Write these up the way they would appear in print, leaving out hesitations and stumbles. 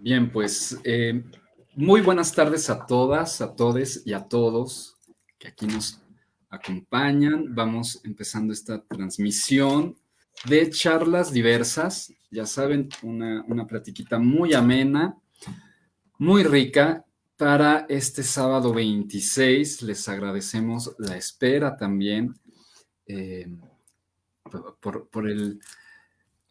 Bien, pues muy buenas tardes a todas, a todes y a todos que aquí nos acompañan. Vamos empezando esta transmisión de charlas diversas. Ya saben, una platiquita muy amena, muy rica para este sábado 26. Les agradecemos la espera también eh, por el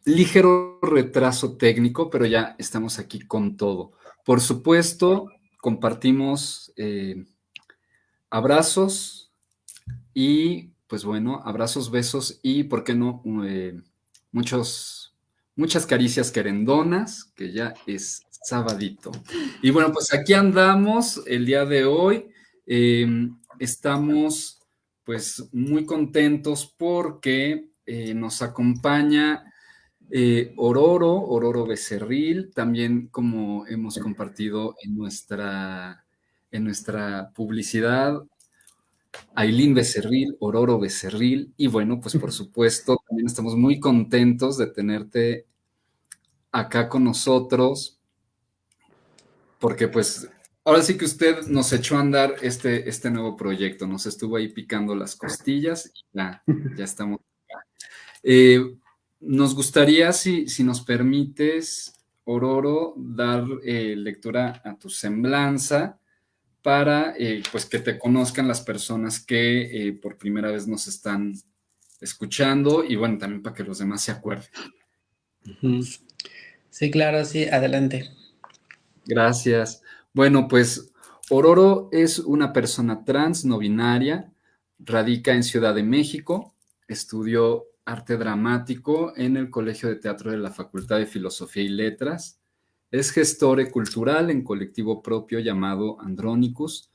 ligero retraso técnico, pero ya estamos aquí con todo. Por supuesto, compartimos abrazos y, pues bueno, abrazos, besos y, ¿por qué no? Muchas caricias querendonas, que ya es sabadito. Y bueno, pues aquí andamos el día de hoy. Eh, Estamos pues muy contentos porque nos acompaña Ororo Becerril, también como hemos compartido en nuestra publicidad, Ailín Becerril, Ororo Becerril, y bueno, pues por supuesto, también estamos muy contentos de tenerte acá con nosotros, porque pues ahora sí que usted nos echó a andar este nuevo proyecto, nos estuvo ahí picando las costillas y ya estamos. Eh, Nos gustaría, si nos permites, Ororo, dar lectura a tu semblanza para pues que te conozcan las personas que por primera vez nos están escuchando y bueno, también para que los demás se acuerden. Ujú. Sí, claro, sí, adelante. Gracias. Bueno, pues Ororo es una persona trans no binaria, radica en Ciudad de México, estudió arte dramático en el Colegio de Teatro de la Facultad de Filosofía y Letras, es gestor cultural en colectivo propio llamado Andronicus,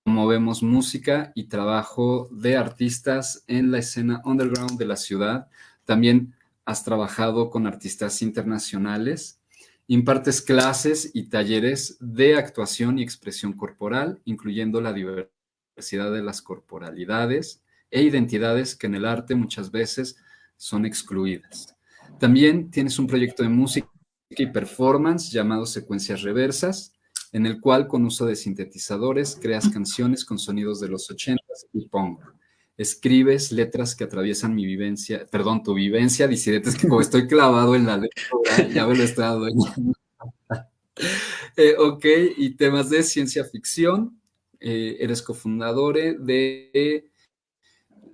promovemos música y trabajo de artistas en la escena underground de la ciudad, también has trabajado con artistas internacionales. Impartes clases y talleres de actuación y expresión corporal, incluyendo la diversidad de las corporalidades e identidades que en el arte muchas veces son excluidas. También tienes un proyecto de música y performance llamado Secuencias Reversas, en el cual con uso de sintetizadores creas canciones con sonidos de los 80s y punk. Escribes letras que atraviesan mi vivencia, perdón, tu vivencia, disidentes, que como estoy clavado en la lectura, ya me lo estoy adueñando. Ok, y temas de ciencia ficción. Eres cofundador de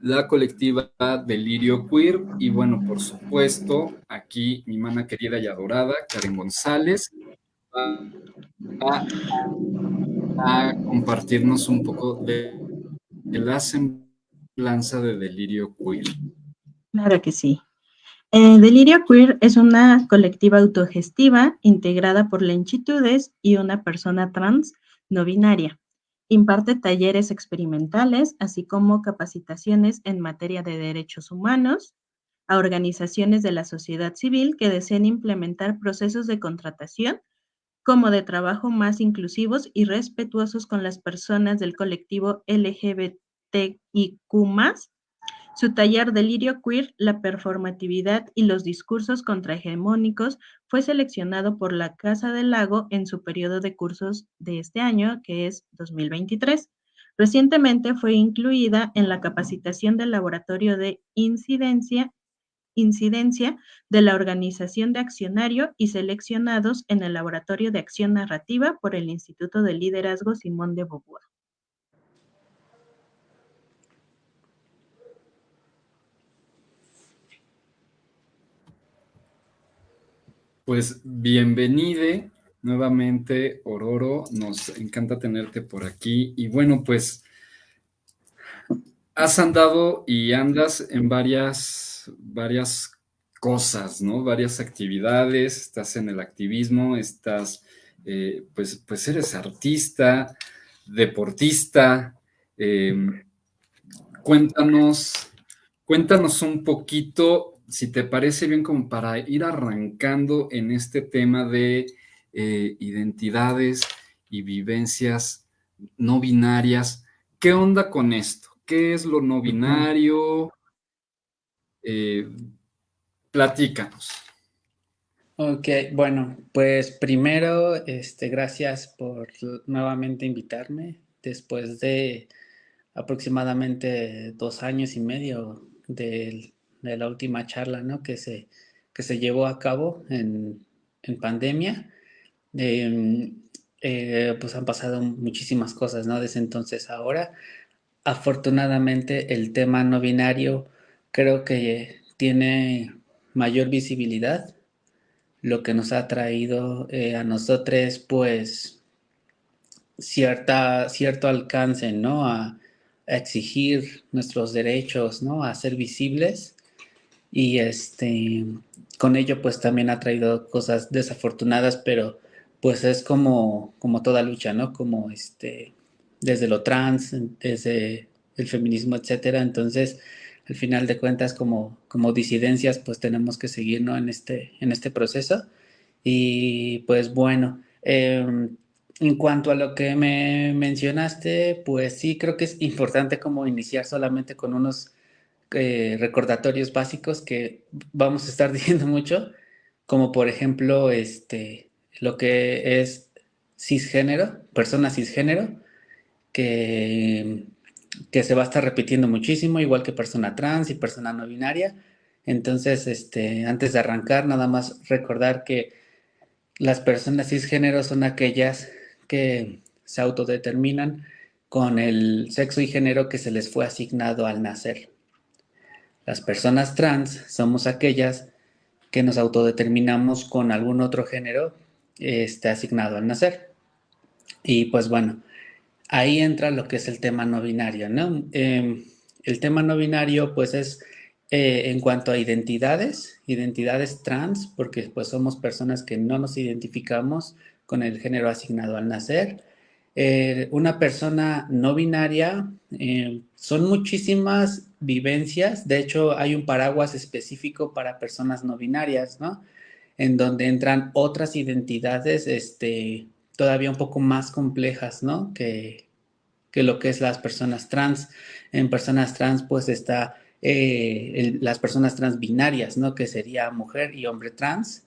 la colectiva Delirio Queer. Y bueno, por supuesto, aquí mi mana querida y adorada, Karen González, va a compartirnos un poco de la semblanza de Delirio Queer. Claro que sí. Delirio Queer es una colectiva autogestiva integrada por longitudes y una persona trans no binaria. Imparte talleres experimentales, así como capacitaciones en materia de derechos humanos a organizaciones de la sociedad civil que deseen implementar procesos de contratación como de trabajo más inclusivos y respetuosos con las personas del colectivo LGBTIQ+. Su taller Delirio Queer, la performatividad y los discursos contrahegemónicos fue seleccionado por la Casa del Lago en su periodo de cursos de este año, que es 2023. Recientemente fue incluida en la capacitación del laboratorio de incidencia de la Organización de Accionario y seleccionados en el Laboratorio de Acción Narrativa por el Instituto de Liderazgo Simón de Beauvoir. Pues bienvenide nuevamente, Ororo. Nos encanta tenerte por aquí. Y bueno, pues has andado y andas en varias cosas, ¿no? Varias actividades. Estás en el activismo, estás, pues eres artista, deportista. eh, cuéntanos, cuéntanos un poquito, si te parece bien, como para ir arrancando en este tema de identidades y vivencias no binarias. ¿Qué onda con esto? ¿Qué es lo no binario? Eh, Platícanos. Ok, bueno, pues primero, gracias por nuevamente invitarme después de aproximadamente 2 años y medio de la última charla, ¿no? Que se llevó a cabo en pandemia. Eh, pues han pasado muchísimas cosas, ¿no? Desde entonces a ahora. Afortunadamente, el tema no binario creo que tiene mayor visibilidad, lo que nos ha traído a nosotros, pues, cierto alcance, ¿no? A exigir nuestros derechos, ¿no? A ser visibles y con ello pues también ha traído cosas desafortunadas, pero pues es como toda lucha, ¿no? Como desde lo trans, desde el feminismo, etcétera. Entonces, al final de cuentas, como disidencias, pues tenemos que seguir, ¿no? En este proceso. Y pues bueno, en cuanto a lo que me mencionaste, pues sí, creo que es importante como iniciar solamente con unos recordatorios básicos que vamos a estar diciendo mucho, como por ejemplo, lo que es cisgénero, persona cisgénero, que, que se va a estar repitiendo muchísimo, igual que persona trans y persona no binaria. Entonces, antes de arrancar, nada más recordar que las personas cisgénero son aquellas que se autodeterminan con el sexo y género que se les fue asignado al nacer. Las personas trans somos aquellas que nos autodeterminamos con algún otro género asignado al nacer. Y pues bueno, ahí entra lo que es el tema no binario, ¿no? El tema no binario pues es en cuanto a identidades trans, porque pues somos personas que no nos identificamos con el género asignado al nacer. Una persona no binaria, son muchísimas vivencias, de hecho hay un paraguas específico para personas no binarias, ¿no? En donde entran otras identidades, todavía un poco más complejas, ¿no? Que lo que es las personas trans. En personas trans, pues está las personas trans binarias, ¿no? Que sería mujer y hombre trans.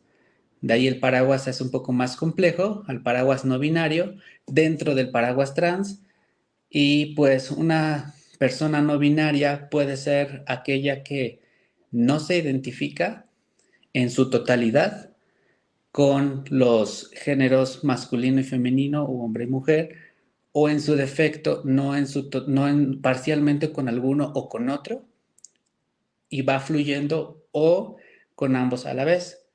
De ahí el paraguas es un poco más complejo, al paraguas no binario, dentro del paraguas trans. Y pues una persona no binaria puede ser aquella que no se identifica en su totalidad con los géneros masculino y femenino o hombre y mujer, o en su defecto, no parcialmente con alguno o con otro, y va fluyendo o con ambos a la vez.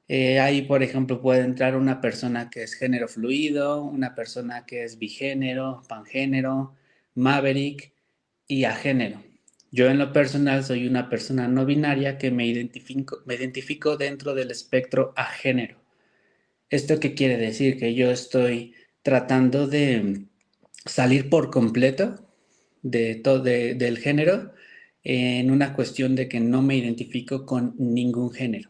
Ahí, por ejemplo, puede entrar una persona que es género fluido, una persona que es bigénero, pangénero, maverick y agénero. Yo en lo personal soy una persona no binaria que me identifico dentro del espectro agénero. ¿Esto qué quiere decir? Que yo estoy tratando de salir por completo del género en una cuestión de que no me identifico con ningún género.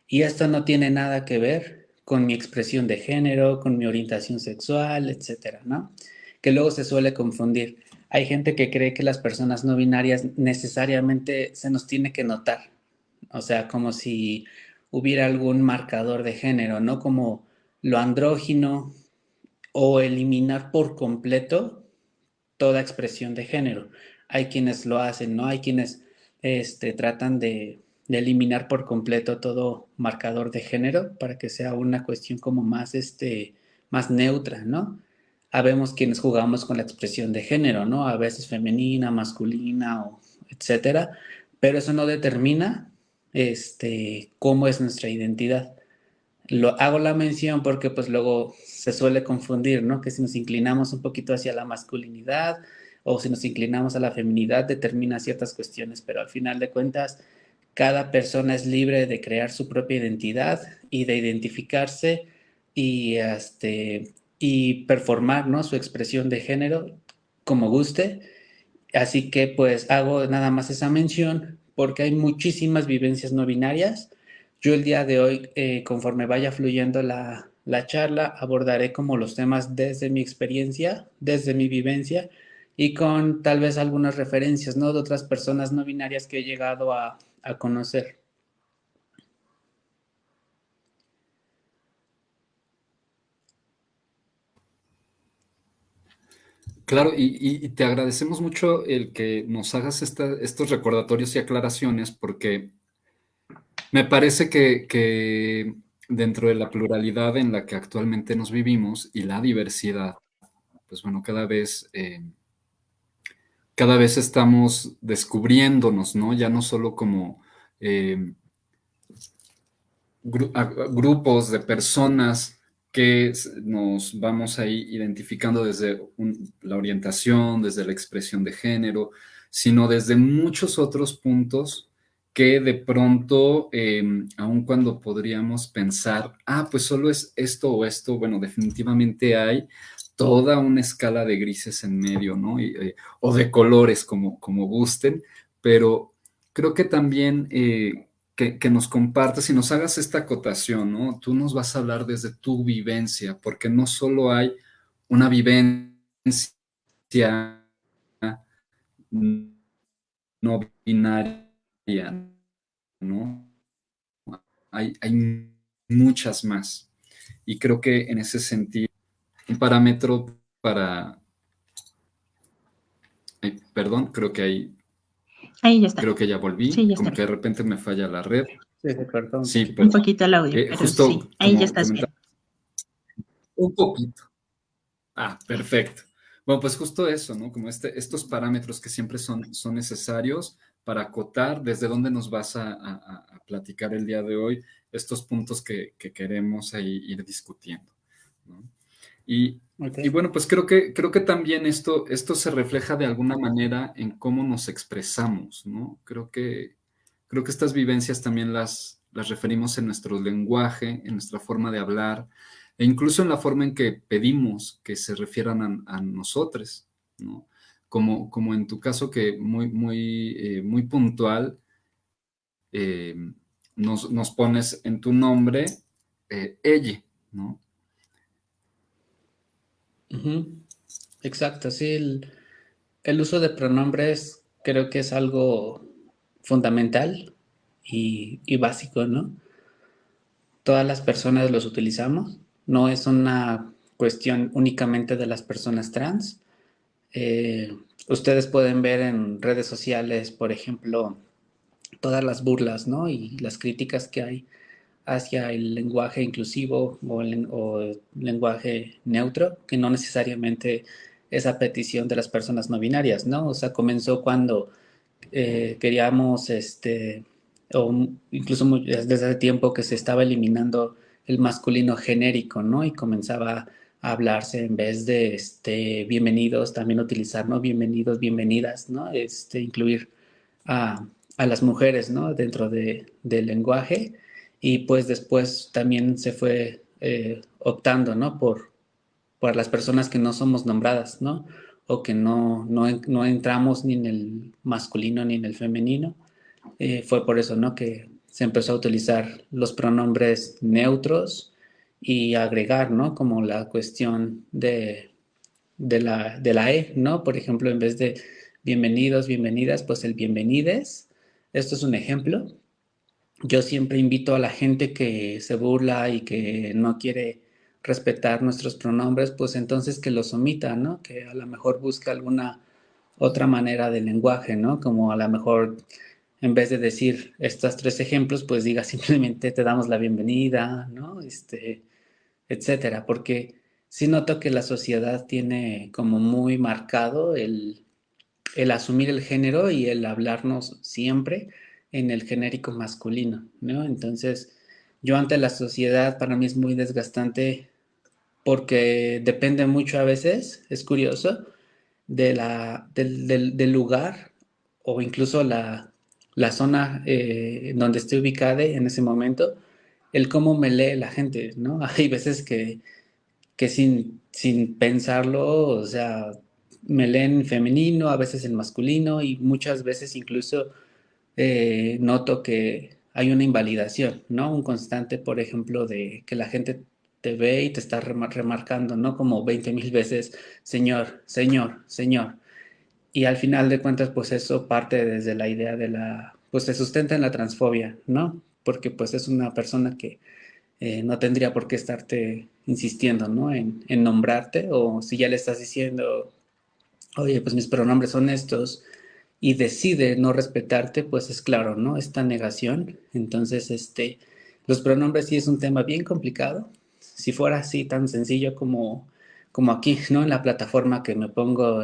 Y esto no tiene nada que ver con mi expresión de género, con mi orientación sexual, etcétera, ¿no? Que luego se suele confundir. Hay gente que cree que las personas no binarias necesariamente se nos tiene que notar, o sea, como si hubiera algún marcador de género, ¿no? Como lo andrógino o eliminar por completo toda expresión de género. Hay quienes lo hacen, ¿no? Hay quienes tratan de eliminar por completo todo marcador de género para que sea una cuestión como más neutra, ¿no? Habemos quienes jugamos con la expresión de género, ¿no? A veces femenina, masculina, o etcétera, pero eso no determina cómo es nuestra identidad. Hago la mención porque pues luego se suele confundir, ¿no? Que si nos inclinamos un poquito hacia la masculinidad o si nos inclinamos a la feminidad determina ciertas cuestiones, pero al final de cuentas cada persona es libre de crear su propia identidad y de identificarse y performar, ¿no? Su expresión de género como guste. Así que pues hago nada más esa mención porque hay muchísimas vivencias no binarias. Yo el día de hoy, conforme vaya fluyendo la charla, abordaré como los temas desde mi experiencia, desde mi vivencia y con tal vez algunas referencias, ¿no? De otras personas no binarias que he llegado a conocer. Claro, y te agradecemos mucho el que nos hagas estos recordatorios y aclaraciones, porque me parece que dentro de la pluralidad en la que actualmente nos vivimos y la diversidad, pues bueno, cada vez estamos descubriéndonos, ¿no? Ya no solo como eh, grupos de personas que nos vamos ahí identificando desde la orientación, desde la expresión de género, sino desde muchos otros puntos que de pronto, aun cuando podríamos pensar, pues solo es esto o esto, bueno, definitivamente hay toda una escala de grises en medio, ¿no? O de colores, como gusten, pero creo que también que nos compartas y nos hagas esta acotación, ¿no? Tú nos vas a hablar desde tu vivencia, porque no solo hay una vivencia no binaria, ¿no? Hay muchas más. Y creo que en ese sentido, un parámetro para... perdón, Ahí ya está. creo que ya Sí, volví, ya como está que bien. de repente me falla la red. Sí, se cortó un Sí, poquito. Un pero poquito el audio, pero sí, justo ahí ya como estás comentaba, bien. un poquito. Perfecto. Bueno, pues justo eso, ¿no? Como estos parámetros que siempre son necesarios para acotar desde dónde nos vas a platicar el día de hoy, estos puntos que queremos ahí ir discutiendo, ¿no? Y, Ok. y bueno, pues creo que también esto se refleja de alguna manera en cómo nos expresamos, ¿no? Creo que estas vivencias también las referimos en nuestro lenguaje, en nuestra forma de hablar, e incluso en la forma en que pedimos que se refieran a nosotros, ¿no? Como en tu caso que muy puntual, eh, nos pones en tu nombre ella, ¿no? Ujú. Exacto, sí, el uso de pronombres creo que es algo fundamental y básico, ¿no? Todas las personas los utilizamos, no es una cuestión únicamente de las personas trans. Eh, Ustedes pueden ver en redes sociales, por ejemplo, todas las burlas, ¿no? Y las críticas que hay hacia el lenguaje inclusivo o lenguaje neutro, que no necesariamente es a petición de las personas no binarias, ¿no? O sea, comenzó cuando queríamos, o incluso desde hace tiempo que se estaba eliminando el masculino genérico, ¿no? Y comenzaba a hablarse en vez de bienvenidos, también utilizar, ¿no? Bienvenidos, bienvenidas, ¿no? Incluir a las mujeres, ¿no? Dentro del lenguaje. Y pues después también se fue optando, ¿no? Por las personas que no somos nombradas, ¿no? O que no entramos ni en el masculino ni en el femenino. Fue por eso, ¿no? Que se empezó a utilizar los pronombres neutros y agregar, ¿no? Como la cuestión de la E, ¿no? Por ejemplo, en vez de bienvenidos, bienvenidas, pues el bienvenides. Esto es un ejemplo. Yo siempre invito a la gente que se burla y que no quiere respetar nuestros pronombres, pues entonces que los omita, ¿no? Que a lo mejor busque alguna otra manera de lenguaje, ¿no? Como a lo mejor en vez de decir estos tres ejemplos, pues diga simplemente te damos la bienvenida, ¿no? Etcétera, porque sí noto que la sociedad tiene como muy marcado el asumir el género y el hablarnos siempre en el genérico masculino, ¿no? Entonces, yo ante la sociedad para mí es muy desgastante porque depende mucho a veces, es curioso, del lugar o incluso la zona en donde esté ubicada en ese momento, el cómo me lee la gente, ¿no? Hay veces que sin pensarlo, o sea, me leen en femenino, a veces en masculino y muchas veces incluso noto que hay una invalidación, ¿no? Un constante, por ejemplo, de que la gente te ve y te está remarcando, ¿no? Como 20,000 veces, señor, señor, señor. Y al final de cuentas, pues eso parte desde la idea pues se sustenta en la transfobia, ¿no? Porque pues es una persona que no tendría por qué estarte insistiendo, ¿no? En nombrarte o si ya le estás diciendo oye, pues mis pronombres son estos, y decide no respetarte, pues es claro, ¿no? Esta negación. Entonces, los pronombres sí es un tema bien complicado. Si fuera así tan sencillo como aquí, ¿no? En la plataforma que me pongo,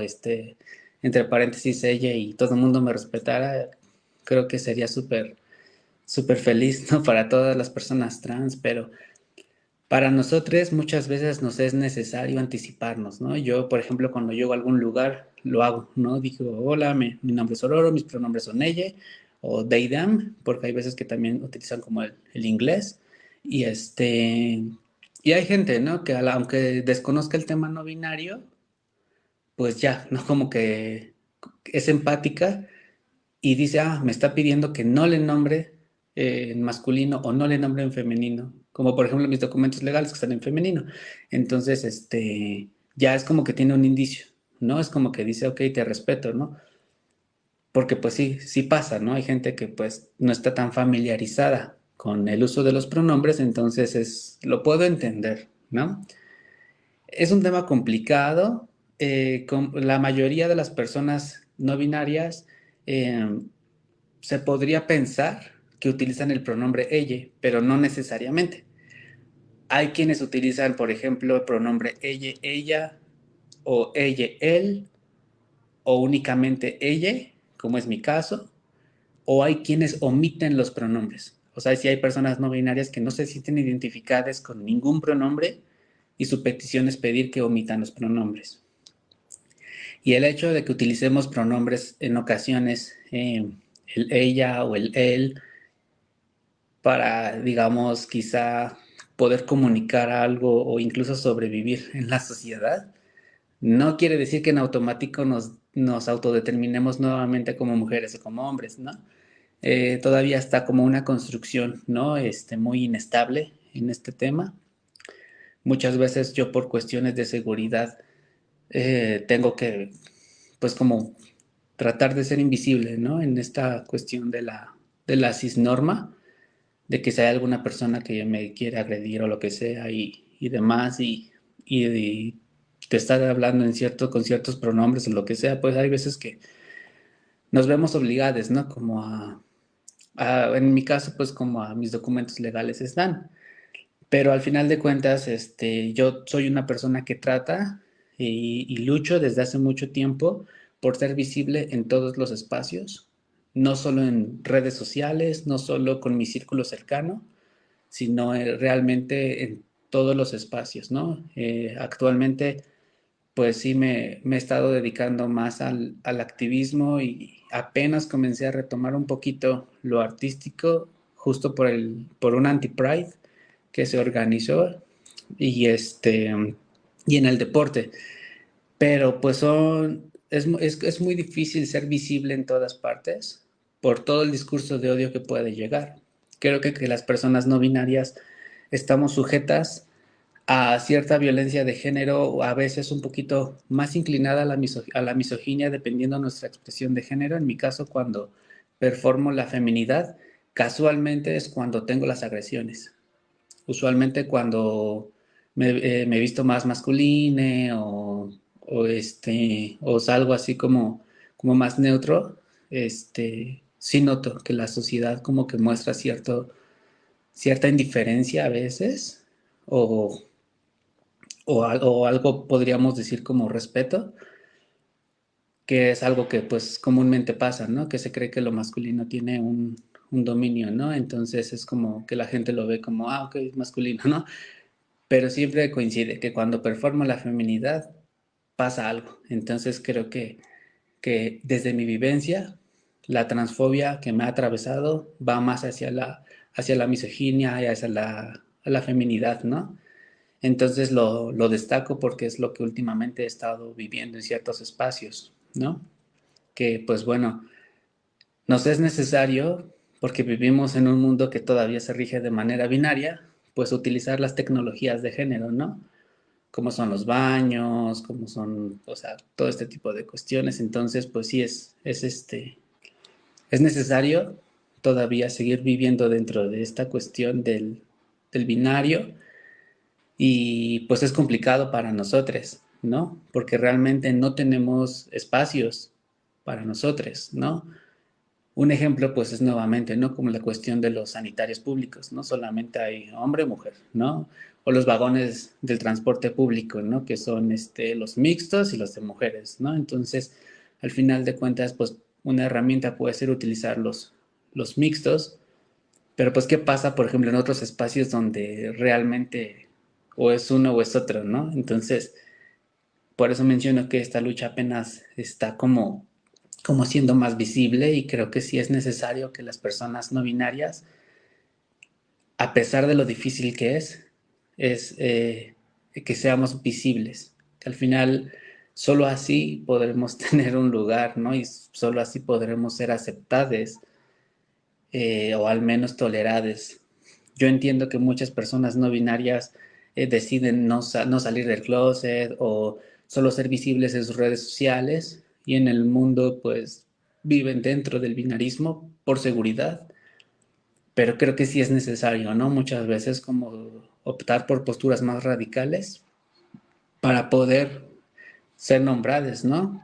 entre paréntesis ella y todo el mundo me respetara, creo que sería súper, súper feliz, ¿no? Para todas las personas trans, pero para nosotros muchas veces nos es necesario anticiparnos, ¿no? Yo, por ejemplo, cuando llego a algún lugar, lo hago, ¿no? Digo, hola, mi nombre es Ororo, mis pronombres son ella o they, them, porque hay veces que también utilizan como el inglés. Y y hay gente, ¿no? Que aunque desconozca el tema no binario, pues ya, ¿no? Como que es empática y dice, ah, me está pidiendo que no le nombre en masculino o no le nombre en femenino, como por ejemplo mis documentos legales que están en femenino. Entonces, ya es como que tiene un indicio, ¿no? Es como que dice, ok, te respeto, ¿no? Porque pues sí, sí pasa, ¿no? Hay gente que pues no está tan familiarizada con el uso de los pronombres, entonces lo puedo entender, ¿no? Es un tema complicado. Con la mayoría de las personas no binarias eh, se podría pensar que utilizan el pronombre ella, pero no necesariamente. Hay quienes utilizan, por ejemplo, el pronombre ella, o ella, él, o únicamente ella, como es mi caso, o hay quienes omiten los pronombres. O sea, si hay personas no binarias que no se sienten identificadas con ningún pronombre y su petición es pedir que omitan los pronombres. Y el hecho de que utilicemos pronombres en ocasiones, el ella o el él, para, digamos, quizá poder comunicar algo o incluso sobrevivir en la sociedad, no quiere decir que en automático nos autodeterminemos nuevamente como mujeres o como hombres, ¿no? Todavía está como una construcción, ¿no? Muy inestable en este tema. Muchas veces yo por cuestiones de seguridad tengo que, pues como tratar de ser invisible, ¿no? En esta cuestión de la cisnorma, de que si hay alguna persona que me quiere agredir o lo que sea y demás, y te está hablando con ciertos pronombres o lo que sea, pues hay veces que nos vemos obligados, ¿no? Como en mi caso, pues como a mis documentos legales están. Pero al final de cuentas, yo soy una persona que trata y lucho desde hace mucho tiempo por ser visible en todos los espacios, no solo en redes sociales, no solo con mi círculo cercano, sino realmente en todos los espacios, ¿no? Actualmente, pues sí me he estado dedicando más al activismo y apenas comencé a retomar un poquito lo artístico, justo por un anti-pride que se organizó y y en el deporte. Pero pues es muy difícil ser visible en todas partes por todo el discurso de odio que puede llegar. Creo que las personas no binarias estamos sujetas a cierta violencia de género, o a veces un poquito más inclinada a la misoginia, dependiendo de nuestra expresión de género. En mi caso, cuando performo la feminidad, casualmente es cuando tengo las agresiones. Usualmente cuando me he visto más masculine o salgo así como más neutro, sí noto que la sociedad como que muestra cierta indiferencia a veces o, o algo podríamos decir como respeto, que es algo que pues comúnmente pasa, ¿no? Que se cree que lo masculino tiene un dominio, ¿no? Entonces es como que la gente lo ve como, ah, ok, es masculino, ¿no? Pero siempre coincide que cuando performo la feminidad pasa algo. Entonces creo que desde mi vivencia, la transfobia que me ha atravesado va más hacia la misoginia y hacia la feminidad, ¿no? Entonces lo destaco porque es lo que últimamente he estado viviendo en ciertos espacios, ¿no? Que pues bueno, nos es necesario, porque vivimos en un mundo que todavía se rige de manera binaria, pues utilizar las tecnologías de género, ¿no? Como son los baños, como son, o sea, todo este tipo de cuestiones. Entonces, pues sí, es necesario todavía seguir viviendo dentro de esta cuestión del binario y pues es complicado para nosotros. ¿no? Porque realmente no tenemos espacios para nosotros, ¿no? Un ejemplo, pues, es nuevamente, ¿no? Como la cuestión de los sanitarios públicos, ¿no? Solamente hay hombre, mujer, ¿no? O los vagones del transporte público, ¿no? Que son los mixtos y los de mujeres, ¿no? Entonces, al final de cuentas, pues, una herramienta puede ser utilizar los mixtos, pero pues, ¿qué pasa, por ejemplo, en otros espacios donde realmente o es uno o es otro, ¿no? Entonces, por eso menciono que esta lucha apenas está como siendo más visible y creo que sí es necesario que las personas no binarias, a pesar de lo difícil que es que seamos visibles, que al final solo así podremos tener un lugar, ¿no? Y solo así podremos ser aceptados o al menos tolerados. Yo entiendo que muchas personas no binarias deciden no salir del closet o solo ser visibles en sus redes sociales y en el mundo pues viven dentro del binarismo por seguridad, pero creo que sí es necesario, ¿no? Muchas veces como optar por posturas más radicales para poder ser nombradas, ¿no?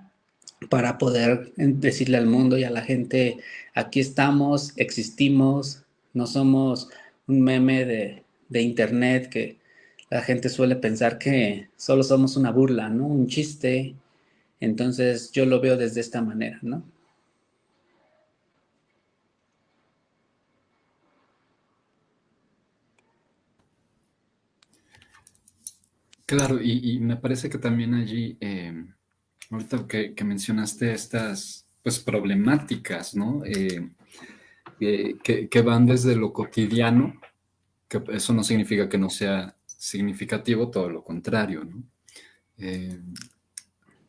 Para poder decirle al mundo y a la gente, aquí estamos, existimos, no somos un meme de internet que la gente suele pensar que solo somos una burla, ¿no? Un chiste. Entonces yo lo veo desde esta manera, ¿no? Claro, y me parece que también allí, ahorita que mencionaste estas pues problemáticas, ¿no? Que van desde lo cotidiano, que eso no significa que no sea significativo, todo lo contrario, ¿no? Eh,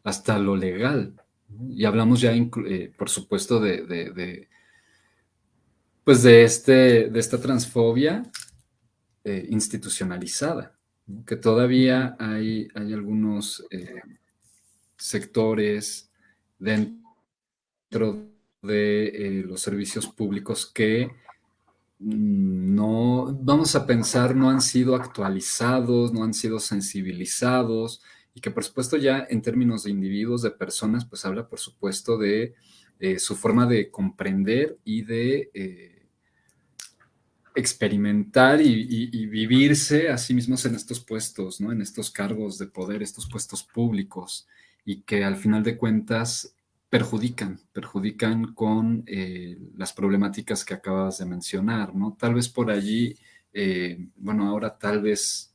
hasta lo legal, ¿no? Y hablamos ya, por supuesto, pues de esta transfobia institucionalizada, ¿no? Que todavía hay algunos sectores dentro de los servicios públicos que no, vamos a pensar, no han sido actualizados, no han sido sensibilizados y que por supuesto ya en términos de individuos, de personas, pues habla por supuesto de su forma de comprender y de experimentar y vivirse a sí mismos en estos puestos, ¿no? En estos cargos de poder, estos puestos públicos, y que al final de cuentas perjudican con las problemáticas que acabas de mencionar, ¿no? Tal vez por allí, bueno, ahora tal vez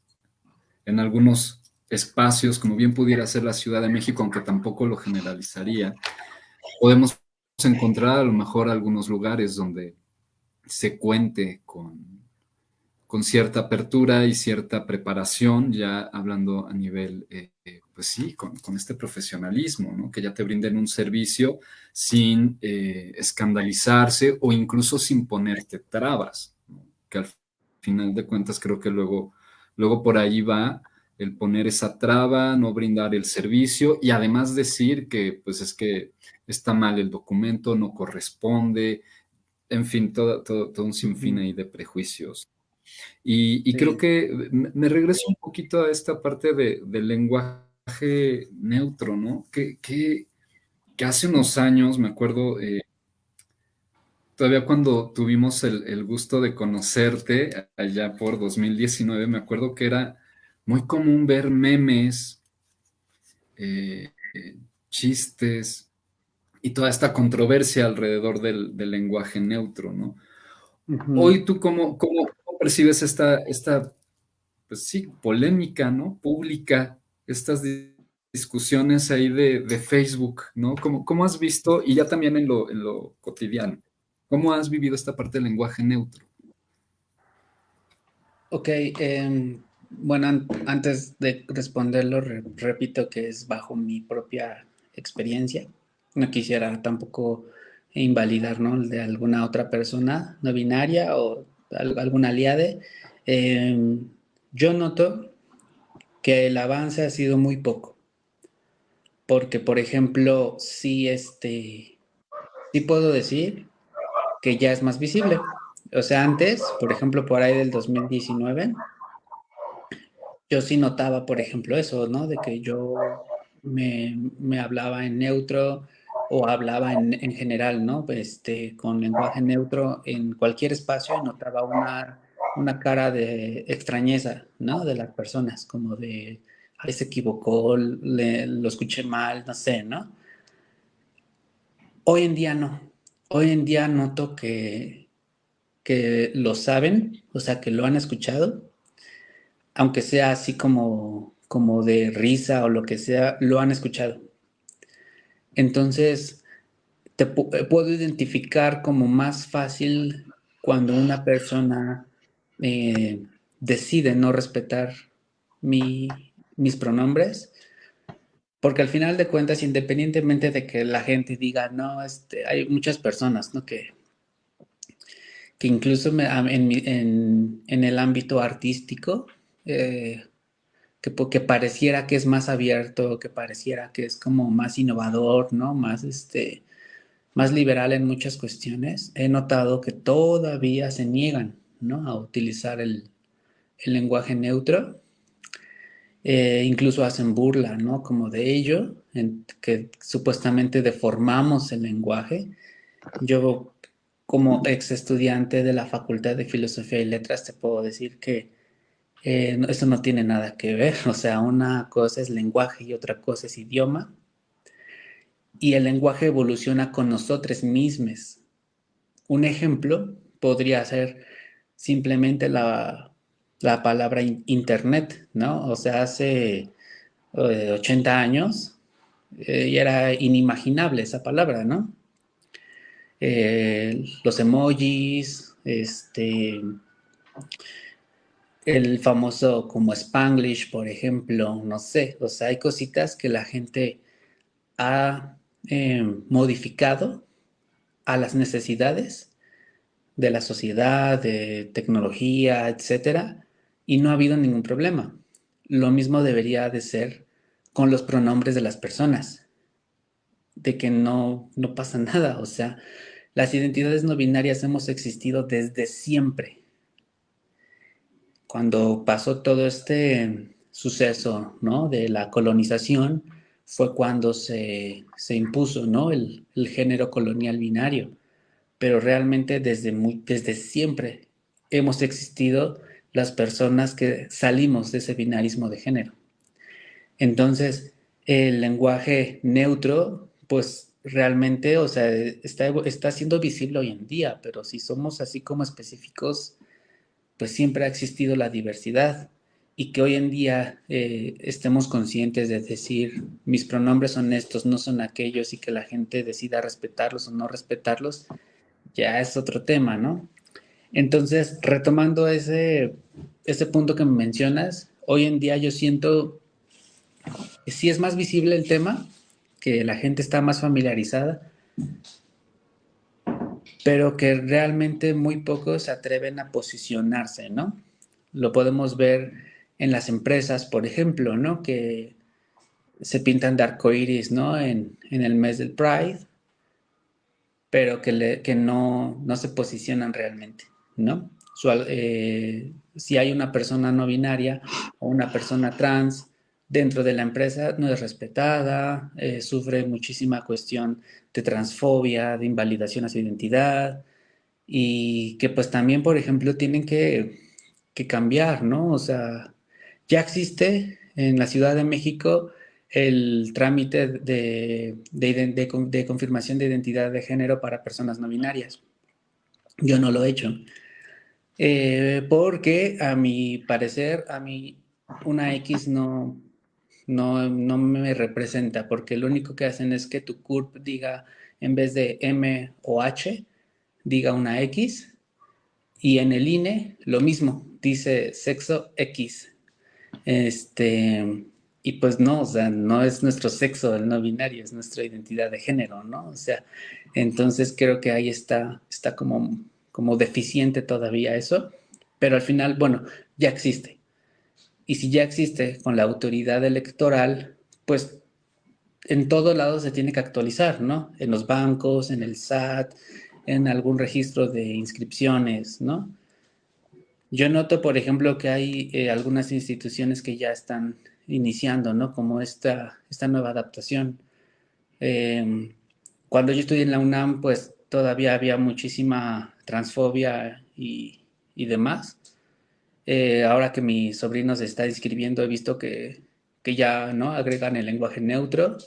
en algunos espacios, como bien pudiera ser la Ciudad de México, aunque tampoco lo generalizaría, podemos encontrar a lo mejor algunos lugares donde se cuente con cierta apertura y cierta preparación, ya hablando a nivel, pues sí, con este profesionalismo, ¿no? Que ya te brinden un servicio sin escandalizarse o incluso sin ponerte trabas, ¿no? Que al final de cuentas creo que luego por ahí va el poner esa traba, no brindar el servicio y además decir que pues es que está mal el documento, no corresponde, en fin, todo un sinfín ahí de prejuicios. Y creo Sí. que me regreso un poquito a esta parte del lenguaje neutro, ¿no? Que hace unos años, me acuerdo, todavía cuando tuvimos el gusto de conocerte, allá por 2019, me acuerdo que era muy común ver memes, chistes y toda esta controversia alrededor del lenguaje neutro, ¿no? Ujú. Hoy tú, ¿cómo percibes esta pues sí, polémica, ¿no? Pública, estas discusiones ahí de Facebook, ¿no? ¿Cómo has visto, y ya también en lo cotidiano, cómo has vivido esta parte del lenguaje neutro? Ok, bueno, antes de responderlo, repito que es bajo mi propia experiencia. No quisiera tampoco invalidar, ¿no? El de alguna otra persona no binaria o algún aliade. Em, yo noto que el avance ha sido muy poco, porque, por ejemplo, sí puedo decir que ya es más visible. O sea, antes, por ejemplo, por ahí del 2019 yo sí notaba, por ejemplo, eso, ¿no? De que yo me hablaba en neutro o hablaba en general, ¿no? Con lenguaje neutro en cualquier espacio y notaba una cara de extrañeza, ¿no? De las personas, como de, ay, se equivocó, lo escuché mal, no sé, ¿no? Hoy en día no. Hoy en día noto que lo saben, o sea, que lo han escuchado, aunque sea así como de risa o lo que sea, lo han escuchado. Entonces, puedo identificar como más fácil cuando una persona decide no respetar mis pronombres, porque al final de cuentas, independientemente de que la gente diga, no, hay muchas personas, ¿no? Que incluso en el ámbito artístico, eh, que pareciera que es más abierto, que pareciera que es como más innovador, ¿no? Más liberal en muchas cuestiones, he notado que todavía se niegan, ¿no? A utilizar el lenguaje neutro. Incluso hacen burla, ¿no? Como de ello, que supuestamente deformamos el lenguaje. Yo, como ex estudiante de la Facultad de Filosofía y Letras, te puedo decir que eso no tiene nada que ver. O sea, una cosa es lenguaje y otra cosa es idioma. Y el lenguaje evoluciona con nosotros mismos. Un ejemplo podría ser simplemente la palabra internet, ¿no? O sea, hace 80 años y era inimaginable esa palabra, ¿no? Los emojis, el famoso como Spanglish, por ejemplo, no sé, o sea, hay cositas que la gente ha modificado a las necesidades de la sociedad, de tecnología, etcétera, y no ha habido ningún problema. Lo mismo debería de ser con los pronombres de las personas, de que no pasa nada, o sea, las identidades no binarias hemos existido desde siempre. Cuando pasó todo este suceso, ¿no? De la colonización, fue cuando se impuso, ¿no? El género colonial binario, pero realmente desde siempre hemos existido las personas que salimos de ese binarismo de género. Entonces, el lenguaje neutro, pues realmente, o sea, está siendo visible hoy en día, pero si somos así como específicos, pues siempre ha existido la diversidad y que hoy en día estemos conscientes de decir mis pronombres son estos, no son aquellos y que la gente decida respetarlos o no respetarlos, ya es otro tema, ¿no? Entonces, retomando ese punto que me mencionas, hoy en día yo siento que sí es más visible el tema, que la gente está más familiarizada, pero que realmente muy pocos se atreven a posicionarse, ¿no? Lo podemos ver en las empresas, por ejemplo, ¿no? Que se pintan de arcoíris, ¿no? En el mes del Pride, pero que no se posicionan realmente, ¿no? Si hay una persona no binaria o una persona trans dentro de la empresa, no es respetada, sufre muchísima cuestión de transfobia, de invalidación a su identidad, y que pues también, por ejemplo, tienen que cambiar, ¿no? O sea, ya existe en la Ciudad de México el trámite de confirmación de identidad de género para personas no binarias. Yo no lo he hecho, porque a mi parecer, a mí una X no me representa, porque lo único que hacen es que tu CURP diga, en vez de M o H, diga una X, y en el INE lo mismo, dice sexo X. Y pues no, o sea, no es nuestro sexo el no binario, es nuestra identidad de género, ¿no? O sea, entonces creo que ahí está como deficiente todavía eso, pero al final, bueno, ya existe. Y si ya existe con la autoridad electoral, pues en todos lados se tiene que actualizar, ¿no? En los bancos, en el SAT, en algún registro de inscripciones, ¿no? Yo noto, por ejemplo, que hay algunas instituciones que ya están iniciando, ¿no? Como esta nueva adaptación. Eh, Cuando yo estudié en la UNAM, pues todavía había muchísima transfobia y demás. Ahora que mi sobrino se está inscribiendo, he visto que ya, ¿no? Agregan el lenguaje neutro,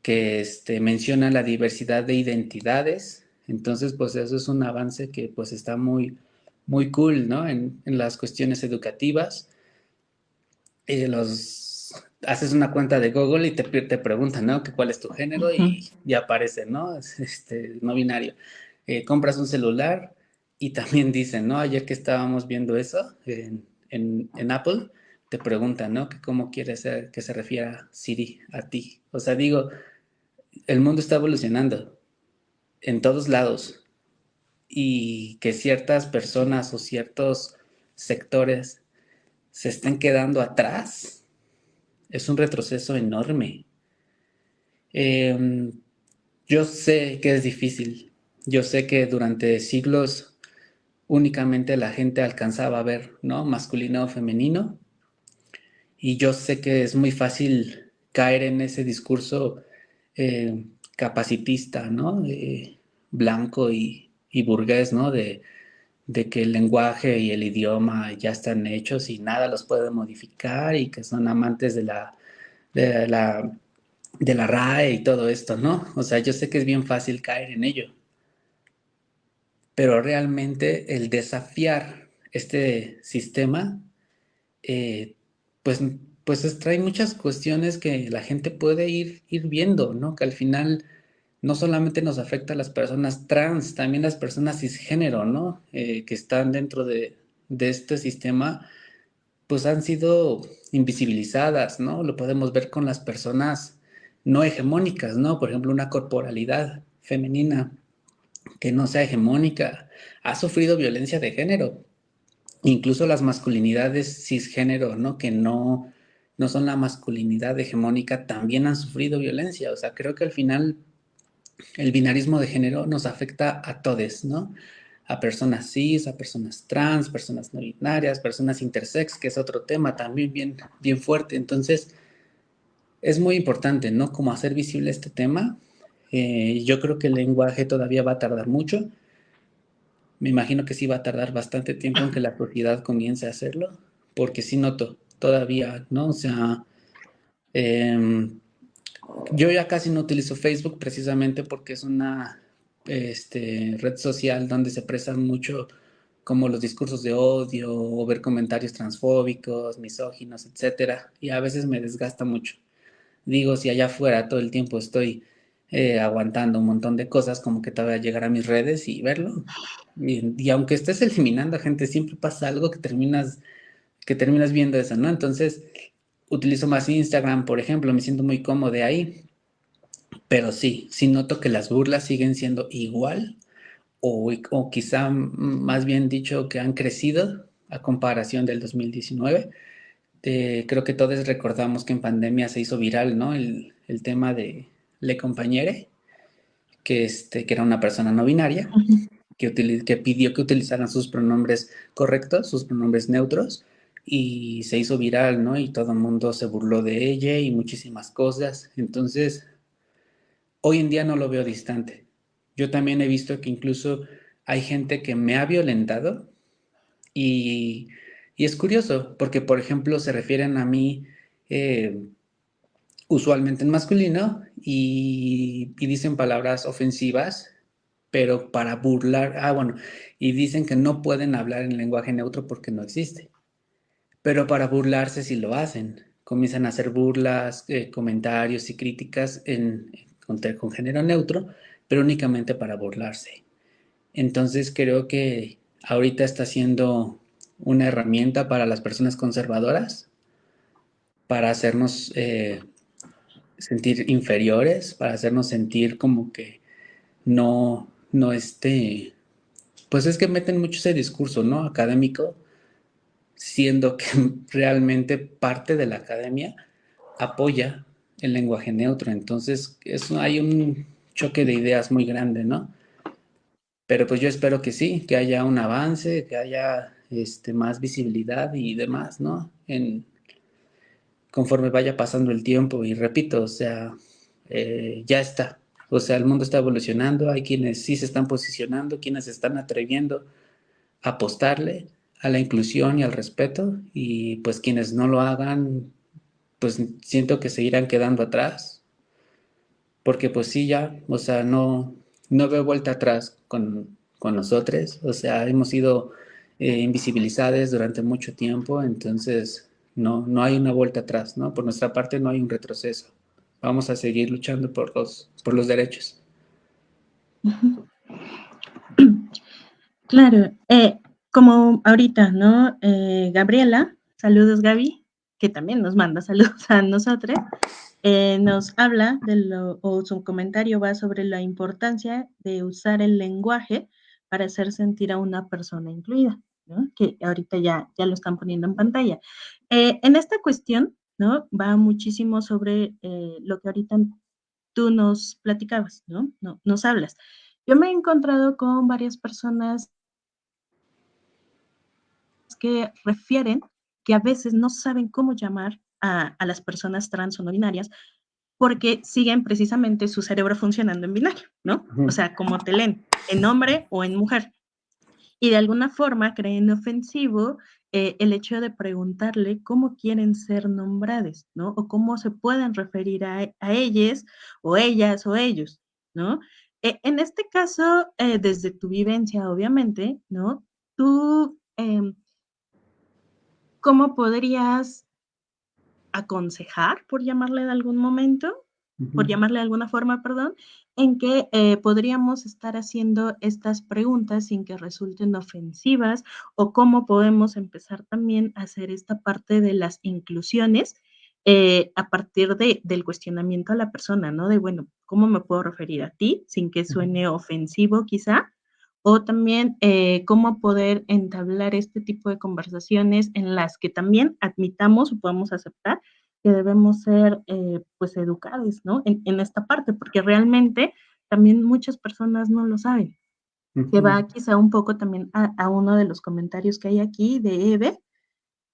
que menciona la diversidad de identidades. Entonces, pues eso es un avance que pues está muy cool, ¿no? En las cuestiones educativas. Haces una cuenta de Google y te preguntan, ¿no? Que cuál es tu género Ujú. y ya aparece, ¿no? No binario. Compras un celular y también dicen, ¿no? Ayer que estábamos viendo eso en Apple, te preguntan, ¿no? Que cómo quieres que se refiera Siri a ti. O sea, digo, el mundo está evolucionando en todos lados y que ciertas personas o ciertos sectores se estén quedando atrás es un retroceso enorme. Eh, yo sé que es difícil. Yo sé que durante siglos únicamente la gente alcanzaba a ver, ¿no? Masculino o femenino. Y yo sé que es muy fácil caer en ese discurso capacitista, ¿no? Blanco y burgués, ¿no? De que el lenguaje y el idioma ya están hechos y nada los puede modificar y que son amantes de la, de la RAE y todo esto, ¿no? O sea, yo sé que es bien fácil caer en ello, pero realmente el desafiar este sistema, eh, pues, trae muchas cuestiones que la gente puede ir viendo, ¿no? Que al final no solamente nos afecta a las personas trans, también las personas cisgénero, ¿no? Que están dentro de este sistema, pues han sido invisibilizadas, ¿no? Lo podemos ver con las personas no hegemónicas, ¿no? Por ejemplo, una corporalidad femenina que no sea hegemónica ha sufrido violencia de género. Incluso las masculinidades cisgénero, ¿no? Que no son la masculinidad hegemónica, también han sufrido violencia. O sea, creo que al final el binarismo de género nos afecta a todos, ¿no? A personas cis, a personas trans, personas no binarias, personas intersex, que es otro tema también bien fuerte. Entonces, es muy importante, ¿no? Como hacer visible este tema. Yo creo que el lenguaje todavía va a tardar mucho. Me imagino que sí va a tardar bastante tiempo en que la sociedad comience a hacerlo, porque sí noto todavía, ¿no? O sea, eh, yo ya casi no utilizo Facebook precisamente porque es una red social donde se expresan mucho como los discursos de odio o ver comentarios transfóbicos, misóginos, etcétera, y a veces me desgasta mucho. Digo, si allá afuera todo el tiempo estoy aguantando un montón de cosas, como que te voy a llegar a mis redes y verlo. Y aunque estés eliminando a gente, siempre pasa algo que terminas viendo eso, ¿no? Entonces, utilizo más Instagram, por ejemplo, me siento muy cómodo ahí, pero sí noto que las burlas siguen siendo igual o quizá más bien dicho que han crecido a comparación del 2019. Creo que todos recordamos que en pandemia se hizo viral, ¿no? El tema de Le Compañere, que era una persona no binaria, Ujú. que pidió que utilizaran sus pronombres correctos, sus pronombres neutros, y se hizo viral, ¿no? Y todo el mundo se burló de ella y muchísimas cosas. Entonces, hoy en día no lo veo distante. Yo también he visto que incluso hay gente que me ha violentado y, y es curioso, porque por ejemplo se refieren a mí eh, usualmente en masculino y dicen palabras ofensivas, pero para burlar, bueno, y dicen que no pueden hablar en lenguaje neutro porque no existe, pero para burlarse sí lo hacen. Comienzan a hacer burlas, comentarios y críticas con género neutro, pero únicamente para burlarse. Entonces creo que ahorita está siendo una herramienta para las personas conservadoras, para hacernos sentir inferiores, para hacernos sentir como que no pues es que meten mucho ese discurso, ¿no? Académico, siendo que realmente parte de la academia apoya el lenguaje neutro. Entonces, hay un choque de ideas muy grande, ¿no? Pero pues yo espero que sí, que haya un avance, que haya más visibilidad y demás, ¿no? Conforme vaya pasando el tiempo. Y repito, o sea, ya está. O sea, el mundo está evolucionando, hay quienes sí se están posicionando, quienes se están atreviendo a apostarle a la inclusión y al respeto, y pues quienes no lo hagan, pues siento que se irán quedando atrás, porque pues sí, ya, o sea, no veo vuelta atrás con nosotros, o sea, hemos sido invisibilizados durante mucho tiempo, entonces no hay una vuelta atrás, ¿no? Por nuestra parte no hay un retroceso. Vamos a seguir luchando por los derechos. Claro, como ahorita, ¿no? Gabriela, saludos Gaby, que también nos manda saludos a nosotros, nos habla o su comentario va sobre la importancia de usar el lenguaje para hacer sentir a una persona incluida, ¿no? Que ahorita ya lo están poniendo en pantalla. En esta cuestión, ¿no? Va muchísimo sobre lo que ahorita tú nos platicabas, ¿no? Nos hablas. Yo me he encontrado con varias personas que refieren que a veces no saben cómo llamar a las personas trans o no binarias porque siguen precisamente su cerebro funcionando en binario, ¿no? O sea, como te leen, en hombre o en mujer. Y de alguna forma creen ofensivo el hecho de preguntarle cómo quieren ser nombrados, ¿no? O cómo se pueden referir a ellos o ellas o ellos, ¿no? En este caso, desde tu vivencia, obviamente, ¿no? Tú, ¿cómo podrías aconsejar, por llamarle de algún momento, por llamarle de alguna forma, perdón, en que podríamos estar haciendo estas preguntas sin que resulten ofensivas o cómo podemos empezar también a hacer esta parte de las inclusiones a partir del cuestionamiento a la persona, ¿no? De, bueno, ¿cómo me puedo referir a ti sin que suene ofensivo quizá? O también cómo poder entablar este tipo de conversaciones en las que también admitamos o podamos aceptar que debemos ser pues educados, ¿no? En esta parte, porque realmente también muchas personas no lo saben. Que va quizá un poco también a uno de los comentarios que hay aquí de Eve,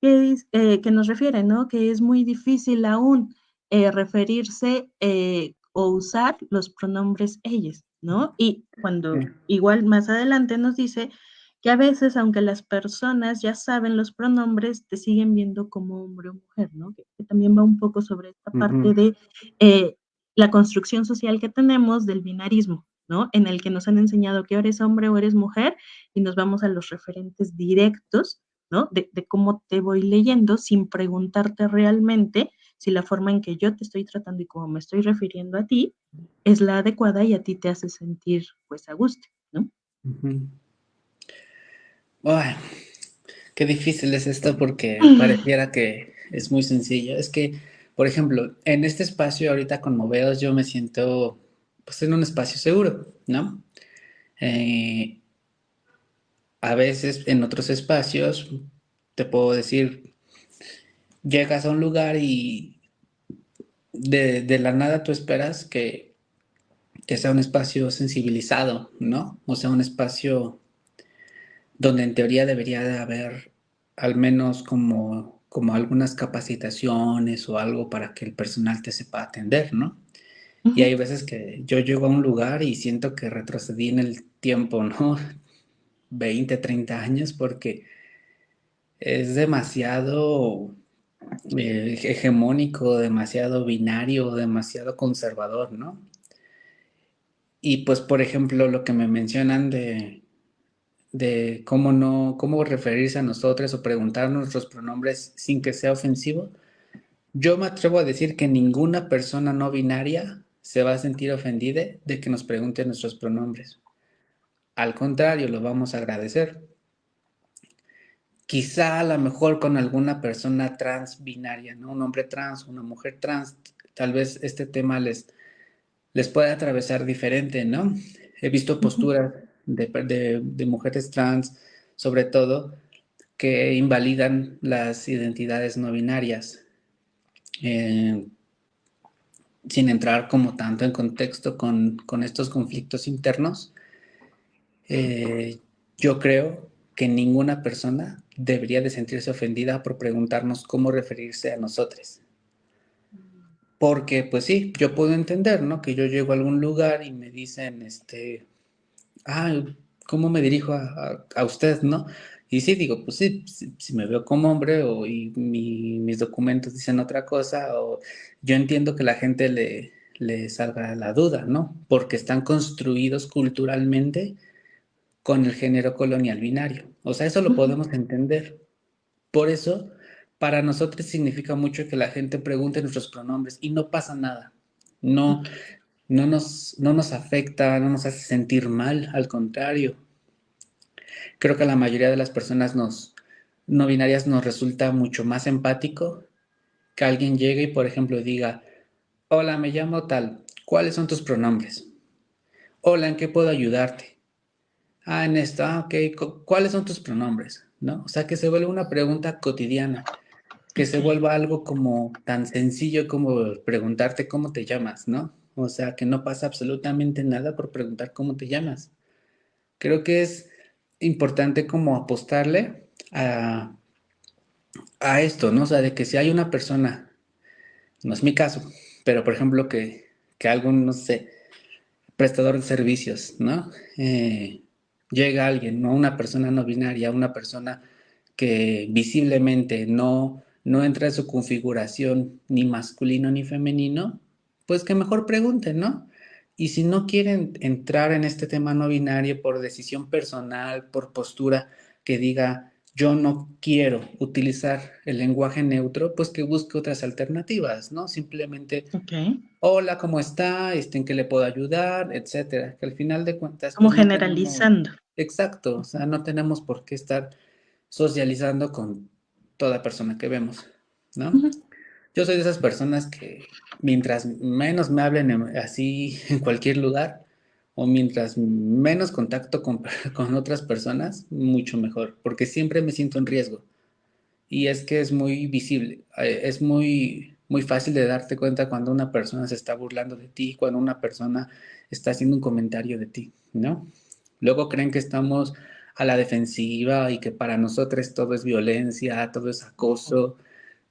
que nos refiere, ¿no? Que es muy difícil aún referirse o usar los pronombres ellos, ¿no? Y cuando igual más adelante nos dice que a veces, aunque las personas ya saben los pronombres, te siguen viendo como hombre o mujer, ¿no? Que también va un poco sobre esta parte de la construcción social que tenemos del binarismo, ¿no? En el que nos han enseñado que o eres hombre o eres mujer y nos vamos a los referentes directos, ¿no? De cómo te voy leyendo sin preguntarte realmente si la forma en que yo te estoy tratando y cómo me estoy refiriendo a ti es la adecuada y a ti te hace sentir pues a gusto, ¿no? Ay, qué difícil es esto porque pareciera que es muy sencillo. Es que, por ejemplo, en este espacio ahorita con Moveos yo me siento pues en un espacio seguro, ¿no? A veces en otros espacios te puedo decir, llegas a un lugar y de la nada tú esperas que sea un espacio sensibilizado, ¿no? O sea, un espacio donde en teoría debería de haber al menos como algunas capacitaciones o algo para que el personal te sepa atender, ¿no? Y hay veces que yo llego a un lugar y siento que retrocedí en el tiempo, ¿no? 20, 30 años porque es demasiado hegemónico, demasiado binario, demasiado conservador, ¿no? Y pues, por ejemplo, lo que me mencionan de cómo referirse a nosotros o preguntar nuestros pronombres sin que sea ofensivo, yo me atrevo a decir que ninguna persona no binaria se va a sentir ofendida de que nos pregunten nuestros pronombres. Al contrario, lo vamos a agradecer. Quizá a lo mejor con alguna persona trans binaria, ¿no? Un hombre trans, una mujer trans, tal vez este tema les puede atravesar diferente, ¿no? He visto posturas de mujeres trans, sobre todo, que invalidan las identidades no binarias, eh, sin entrar como tanto en contexto con estos conflictos internos. Yo creo que ninguna persona debería de sentirse ofendida por preguntarnos cómo referirse a nosotros. Porque, pues sí, yo puedo entender, ¿no? Que yo llego a algún lugar y me dicen, ah, ¿cómo me dirijo a usted, no? Y sí, digo, pues sí, si me veo como hombre y mis documentos dicen otra cosa, o yo entiendo que la gente le salga la duda, ¿no? Porque están construidos culturalmente con el género colonial binario. O sea, eso lo podemos entender. Por eso, para nosotros significa mucho que la gente pregunte nuestros pronombres y no pasa nada. No, Ok. no nos afecta, no nos hace sentir mal, al contrario. Creo que a la mayoría de las personas no binarias nos resulta mucho más empático que alguien llegue y, por ejemplo, diga, hola, me llamo tal, ¿cuáles son tus pronombres? Hola, ¿en qué puedo ayudarte? Ah, en esto, ok, ¿cuáles son tus pronombres? ¿No? O sea, que se vuelve una pregunta cotidiana, que se Ok. vuelva algo como tan sencillo como preguntarte cómo te llamas, ¿no? O sea, que no pasa absolutamente nada por preguntar cómo te llamas. Creo que es importante como apostarle a esto, ¿no? O sea, de que si hay una persona, no es mi caso, pero por ejemplo que algún, no sé, prestador de servicios, ¿no? Llega alguien, ¿no? Una persona no binaria, una persona que visiblemente no entra en su configuración ni masculino ni femenino, pues que mejor pregunten, ¿no? Y si no quieren entrar en este tema no binario por decisión personal, por postura que diga, yo no quiero utilizar el lenguaje neutro, pues que busque otras alternativas, ¿no? Simplemente, Ok. hola, ¿cómo está? ¿En qué le puedo ayudar? Etcétera. Que al final de cuentas, Como pues no tenemos, generalizando. exacto, o sea, no tenemos por qué estar socializando con toda persona que vemos, ¿no? Ujú. Yo soy de esas personas que mientras menos me hablen así en cualquier lugar o mientras menos contacto con otras personas, mucho mejor, porque siempre me siento en riesgo. Y es que es muy visible, es muy fácil de darte cuenta cuando una persona se está burlando de ti, cuando una persona está haciendo un comentario de ti, ¿no? Luego creen que estamos a la defensiva y que para nosotros todo es violencia, todo es acoso.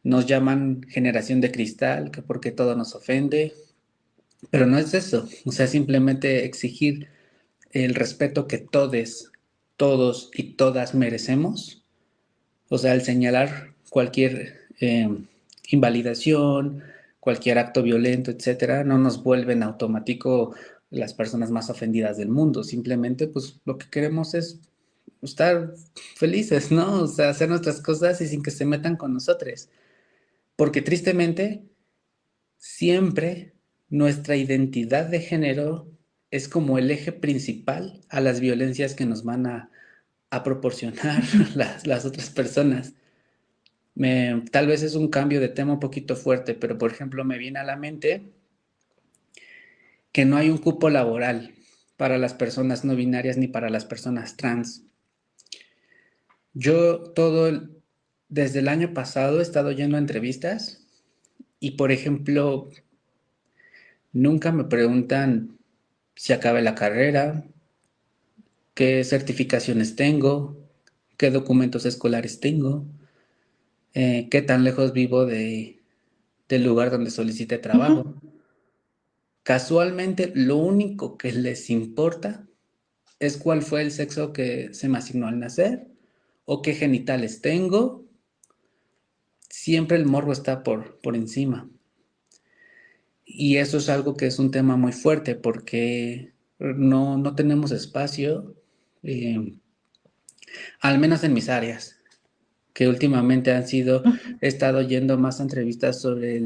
Nos llaman generación de cristal, que porque todo nos ofende, pero no es eso. O sea, simplemente exigir el respeto que todos y todas merecemos. O sea, al señalar cualquier invalidación, cualquier acto violento, etcétera, no nos vuelven automático las personas más ofendidas del mundo. Simplemente, pues, lo que queremos es estar felices, ¿no? O sea, hacer nuestras cosas y sin que se metan con nosotros. Porque tristemente, siempre nuestra identidad de género es como el eje principal a las violencias que nos van a proporcionar las otras personas. Tal vez es un cambio de tema un poquito fuerte, pero por ejemplo me viene a la mente que no hay un cupo laboral para las personas no binarias ni para las personas trans. Yo desde el año pasado he estado yendo a entrevistas y por ejemplo nunca me preguntan si acabé la carrera, qué certificaciones tengo, qué documentos escolares tengo, qué tan lejos vivo del lugar donde solicité Ujú. trabajo. Casualmente, lo único que les importa es cuál fue el sexo que se me asignó al nacer o qué genitales tengo. Siempre el morbo está por encima. Y eso es algo que es un tema muy fuerte porque no tenemos espacio, eh, al menos en mis áreas, que últimamente he estado yendo más a entrevistas sobre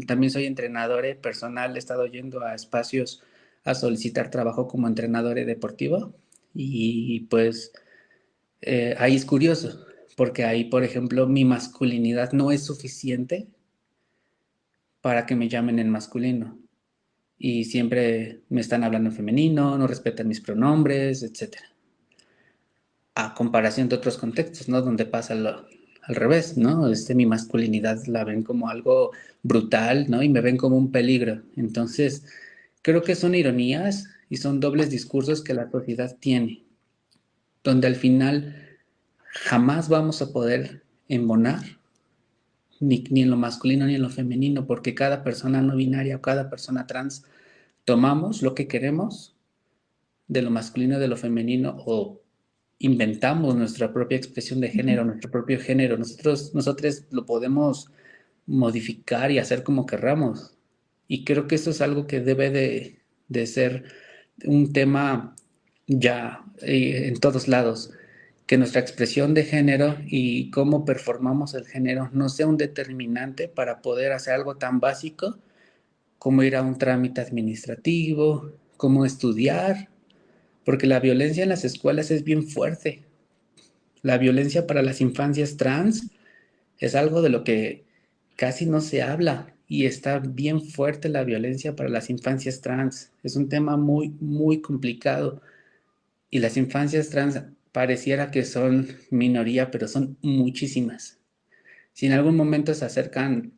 también soy entrenador personal, he estado yendo a espacios a solicitar trabajo como entrenador deportivo y pues ahí es curioso, porque ahí, por ejemplo, mi masculinidad no es suficiente para que me llamen en masculino y siempre me están hablando en femenino, no respetan mis pronombres, etcétera. A comparación de otros contextos, ¿no? Donde pasa al revés, ¿no? Mi masculinidad la ven como algo brutal, ¿no? Y me ven como un peligro. Entonces, creo que son ironías y son dobles discursos que la sociedad tiene, donde al final jamás vamos a poder embonar ni en lo masculino ni en lo femenino, porque cada persona no binaria o cada persona trans tomamos lo que queremos de lo masculino, de lo femenino, o inventamos nuestra propia expresión de género, nuestro propio género. Nosotros lo podemos modificar y hacer como querramos. Y creo que eso es algo que debe de ser un tema ya en todos lados, que nuestra expresión de género y cómo performamos el género no sea un determinante para poder hacer algo tan básico como ir a un trámite administrativo, como estudiar, porque la violencia en las escuelas es bien fuerte. La violencia para las infancias trans es algo de lo que casi no se habla y está bien fuerte la violencia para las infancias trans. Es un tema muy, muy complicado y las infancias trans pareciera que son minoría, pero son muchísimas. Si en algún momento se acercan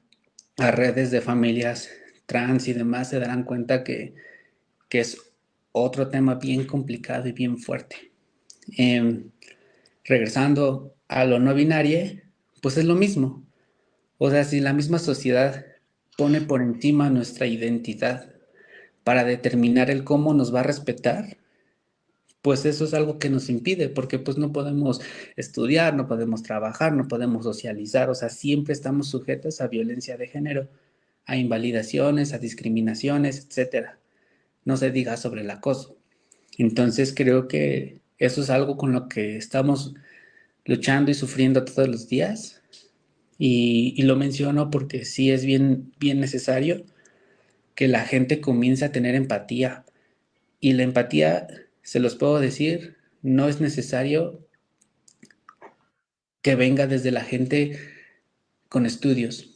a redes de familias trans y demás, se darán cuenta que es otro tema bien complicado y bien fuerte. Regresando a lo no binario, pues es lo mismo. O sea, si la misma sociedad pone por encima nuestra identidad para determinar el cómo nos va a respetar, pues eso es algo que nos impide, porque pues no podemos estudiar, no podemos trabajar, no podemos socializar, o sea, siempre estamos sujetos a violencia de género, a invalidaciones, a discriminaciones, etcétera. No se diga sobre el acoso. Entonces creo que eso es algo con lo que estamos luchando y sufriendo todos los días. Y lo menciono porque sí es bien, bien necesario que la gente comience a tener empatía. Y la empatía, se los puedo decir, no es necesario que venga desde la gente con estudios.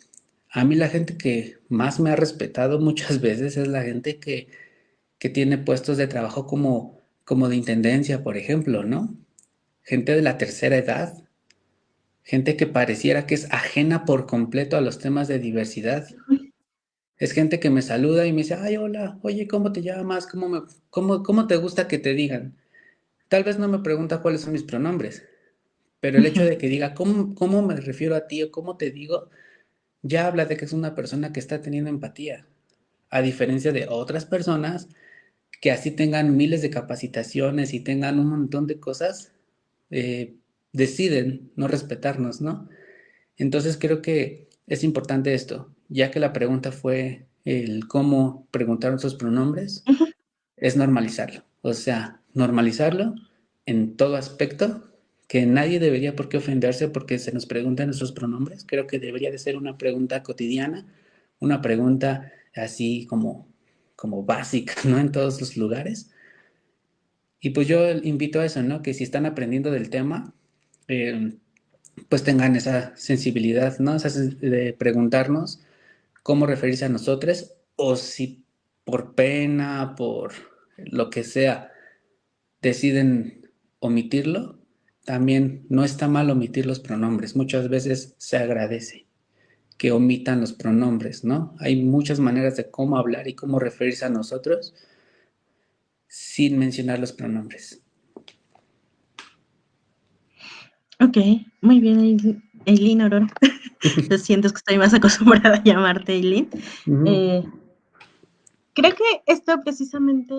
A mí la gente que más me ha respetado muchas veces es la gente que tiene puestos de trabajo como de intendencia, por ejemplo, ¿no? Gente de la tercera edad, gente que pareciera que es ajena por completo a los temas de diversidad. Es gente que me saluda y me dice, ay, hola, oye, ¿cómo te llamas? ¿Cómo te gusta que te digan? Tal vez no me pregunta cuáles son mis pronombres, pero el hecho de que diga, ¿cómo me refiero a ti o cómo te digo? Ya habla de que es una persona que está teniendo empatía, a diferencia de otras personas que así tengan miles de capacitaciones y tengan un montón de cosas, eh, deciden no respetarnos, ¿no? Entonces creo que es importante esto, ya que la pregunta fue el cómo preguntar nuestros pronombres, es normalizarlo. O sea, normalizarlo en todo aspecto, que nadie debería por qué ofenderse porque se nos preguntan nuestros pronombres. Creo que debería de ser una pregunta cotidiana, una pregunta así como básica, ¿no? En todos los lugares. Y pues yo invito a eso, ¿no? Que si están aprendiendo del tema, eh, pues tengan esa sensibilidad, ¿no? De preguntarnos cómo referirse a nosotros o si por pena, por lo que sea, deciden omitirlo, también no está mal omitir los pronombres. Muchas veces se agradece que omitan los pronombres, ¿no? Hay muchas maneras de cómo hablar y cómo referirse a nosotros sin mencionar los pronombres. Ok, muy bien, Eileen Aurora. Lo siento, es que estoy más acostumbrada a llamarte Eileen. Creo que esto precisamente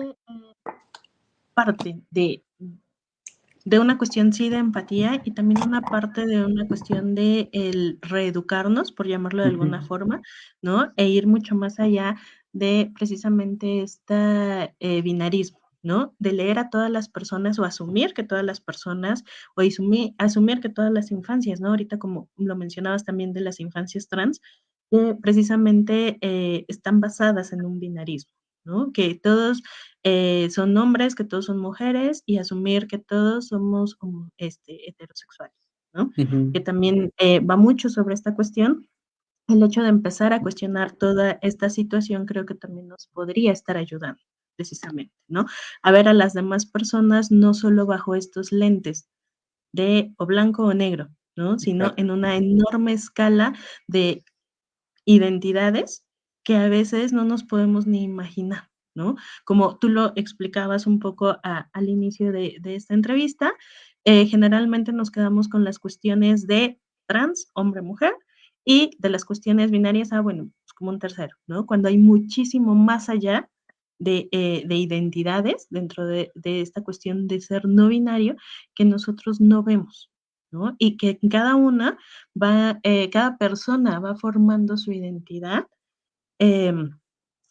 parte de una cuestión, sí, de empatía y también una parte de una cuestión de el reeducarnos, por llamarlo de alguna forma, ¿no? E ir mucho más allá de precisamente este binarismo, ¿no? De leer a todas las personas o asumir que todas las personas o asumir que todas las infancias, ¿no? Ahorita como lo mencionabas también de las infancias trans, que precisamente están basadas en un binarismo, ¿no? Que todos son hombres, que todos son mujeres y asumir que todos somos heterosexuales, ¿no? Que también va mucho sobre esta cuestión. El hecho de empezar a cuestionar toda esta situación creo que también nos podría estar ayudando, precisamente, ¿no? A ver a las demás personas no solo bajo estos lentes de o blanco o negro, ¿no? Sino en una enorme escala de identidades que a veces no nos podemos ni imaginar, ¿no? Como tú lo explicabas un poco al inicio de esta entrevista, generalmente nos quedamos con las cuestiones de trans, hombre, mujer, y de las cuestiones binarias, bueno, pues como un tercero, ¿no? Cuando hay muchísimo más allá de identidades dentro de esta cuestión de ser no binario que nosotros no vemos, ¿no? Y que cada una cada persona va formando su identidad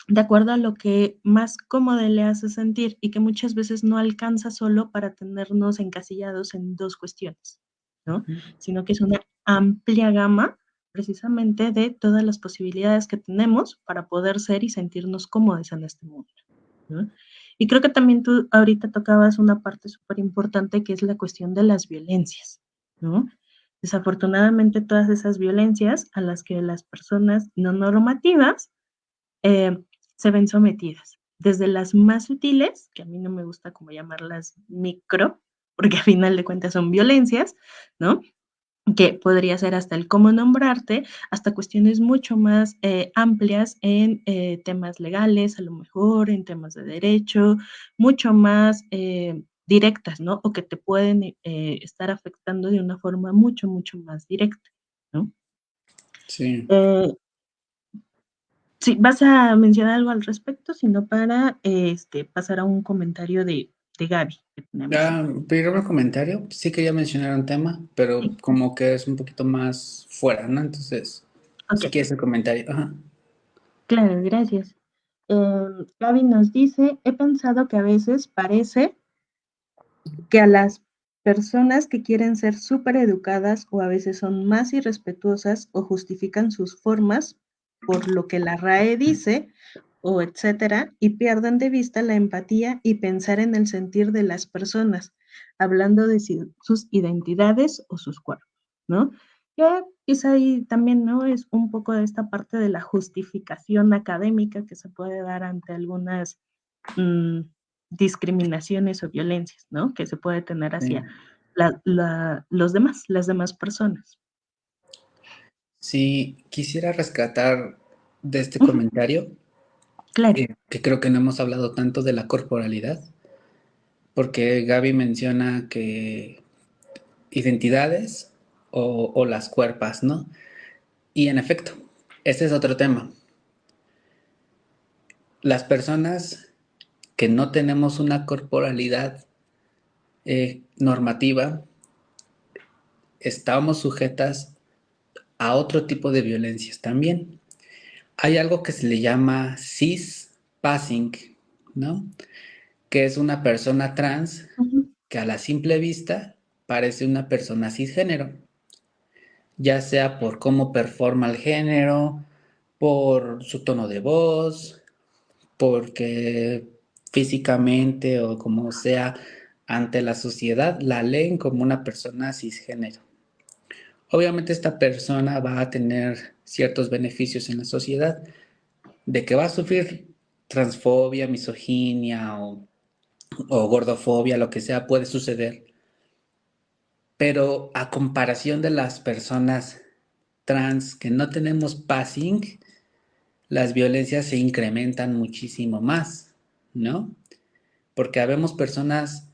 de acuerdo a lo que más cómodo le hace sentir y que muchas veces no alcanza solo para tenernos encasillados en dos cuestiones, ¿no? Sino que es una amplia gama precisamente de todas las posibilidades que tenemos para poder ser y sentirnos cómodos en este mundo, ¿no? Y creo que también tú ahorita tocabas una parte súper importante que es la cuestión de las violencias, ¿no? Desafortunadamente todas esas violencias a las que las personas no normativas eh, se ven sometidas, desde las más sutiles, que a mí no me gusta como llamarlas micro, porque a final de cuentas son violencias, ¿no? Que podría ser hasta el cómo nombrarte, hasta cuestiones mucho más amplias en temas legales, a lo mejor en temas de derecho, mucho más directas, ¿no? O que te pueden estar afectando de una forma mucho, mucho más directa, ¿no? Sí. Sí, ¿vas a mencionar algo al respecto? Sino para pasar a un comentario de Gaby que tenemos. Primero un comentario, sí quería mencionar un tema, pero Sí, como que es un poquito más fuera, ¿no? Entonces, ok, si quieres el comentario. Ajá. claro, gracias. Gaby nos dice, he pensado que a veces parece que a las personas que quieren ser súper educadas o a veces son más irrespetuosas o justifican sus formas por lo que la RAE dice o etcétera, y pierden de vista la empatía y pensar en el sentir de las personas, hablando de sus identidades o sus cuerpos, ¿no? Yo quizá ahí también, ¿no? Es un poco de esta parte de la justificación académica que se puede dar ante algunas mm, discriminaciones o violencias, ¿no? Que se puede tener Sí. hacia las demás personas. Sí, quisiera rescatar de este Ujú, comentario, claro. que creo que no hemos hablado tanto de la corporalidad, porque Gaby menciona que identidades o las cuerpas, ¿no? Y en efecto, este es otro tema. Las personas que no tenemos una corporalidad normativa, estamos sujetas a otro tipo de violencias también. Hay algo que se le llama cis passing, ¿no? Que es una persona trans Ujú, que a la simple vista parece una persona cisgénero, ya sea por cómo performa el género, por su tono de voz, porque físicamente o como sea ante la sociedad la leen como una persona cisgénero. Obviamente esta persona va a tener ciertos beneficios en la sociedad, de que va a sufrir transfobia, misoginia o gordofobia, lo que sea, puede suceder. Pero a comparación de las personas trans que no tenemos passing, las violencias se incrementan muchísimo más, ¿no? Porque habemos personas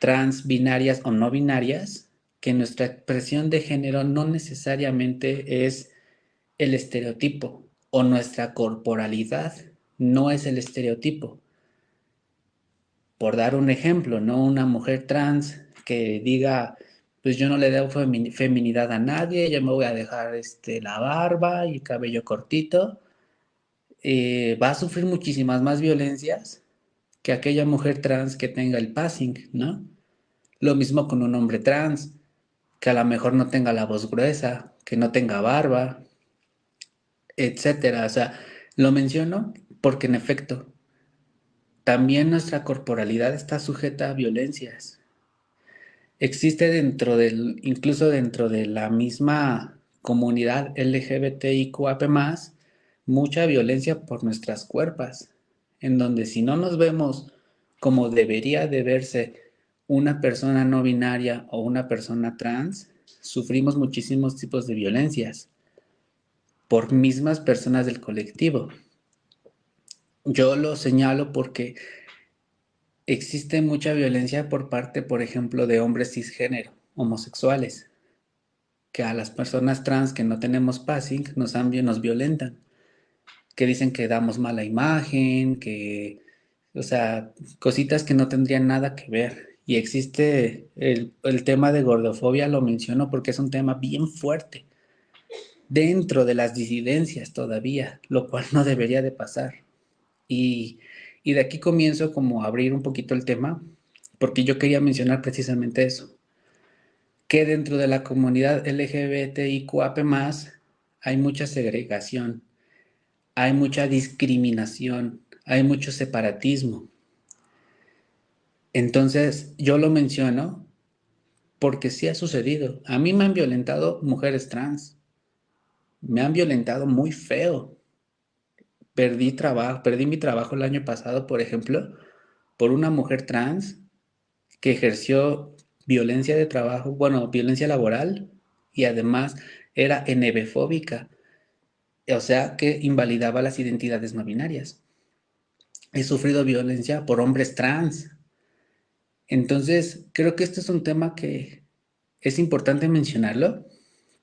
trans, binarias o no binarias, que nuestra expresión de género no necesariamente es el estereotipo o nuestra corporalidad no es el estereotipo. Por dar un ejemplo, ¿no? Una mujer trans que diga, pues yo no le doy feminidad a nadie, yo me voy a dejar la barba y el cabello cortito, va a sufrir muchísimas más violencias que aquella mujer trans que tenga el passing, ¿no? Lo mismo con un hombre trans, que a lo mejor no tenga la voz gruesa, que no tenga barba, etcétera. O sea, lo menciono porque en efecto, también nuestra corporalidad está sujeta a violencias. Existe incluso dentro de la misma comunidad LGBTIQAP+, mucha violencia por nuestras cuerpas, en donde si no nos vemos como debería de verse una persona no binaria o una persona trans, sufrimos muchísimos tipos de violencias por mismas personas del colectivo. Yo lo señalo porque existe mucha violencia por parte, por ejemplo, de hombres cisgénero, homosexuales, que a las personas trans que no tenemos passing nos violentan, que dicen que damos mala imagen, que, o sea, cositas que no tendrían nada que ver. Y existe el tema de gordofobia, lo menciono porque es un tema bien fuerte dentro de las disidencias todavía, lo cual no debería de pasar. Y, y de aquí comienzo como a abrir un poquito el tema, porque yo quería mencionar precisamente eso, que dentro de la comunidad LGBTIQAP+, hay mucha segregación, hay mucha discriminación, hay mucho separatismo. Entonces, yo lo menciono porque sí ha sucedido. A mí me han violentado mujeres trans, me han violentado muy feo. Perdí mi trabajo el año pasado, por ejemplo, por una mujer trans que ejerció violencia de trabajo, bueno, violencia laboral y además era NB-fóbica, o sea que invalidaba las identidades no binarias. He sufrido violencia por hombres trans. Entonces, creo que este es un tema que es importante mencionarlo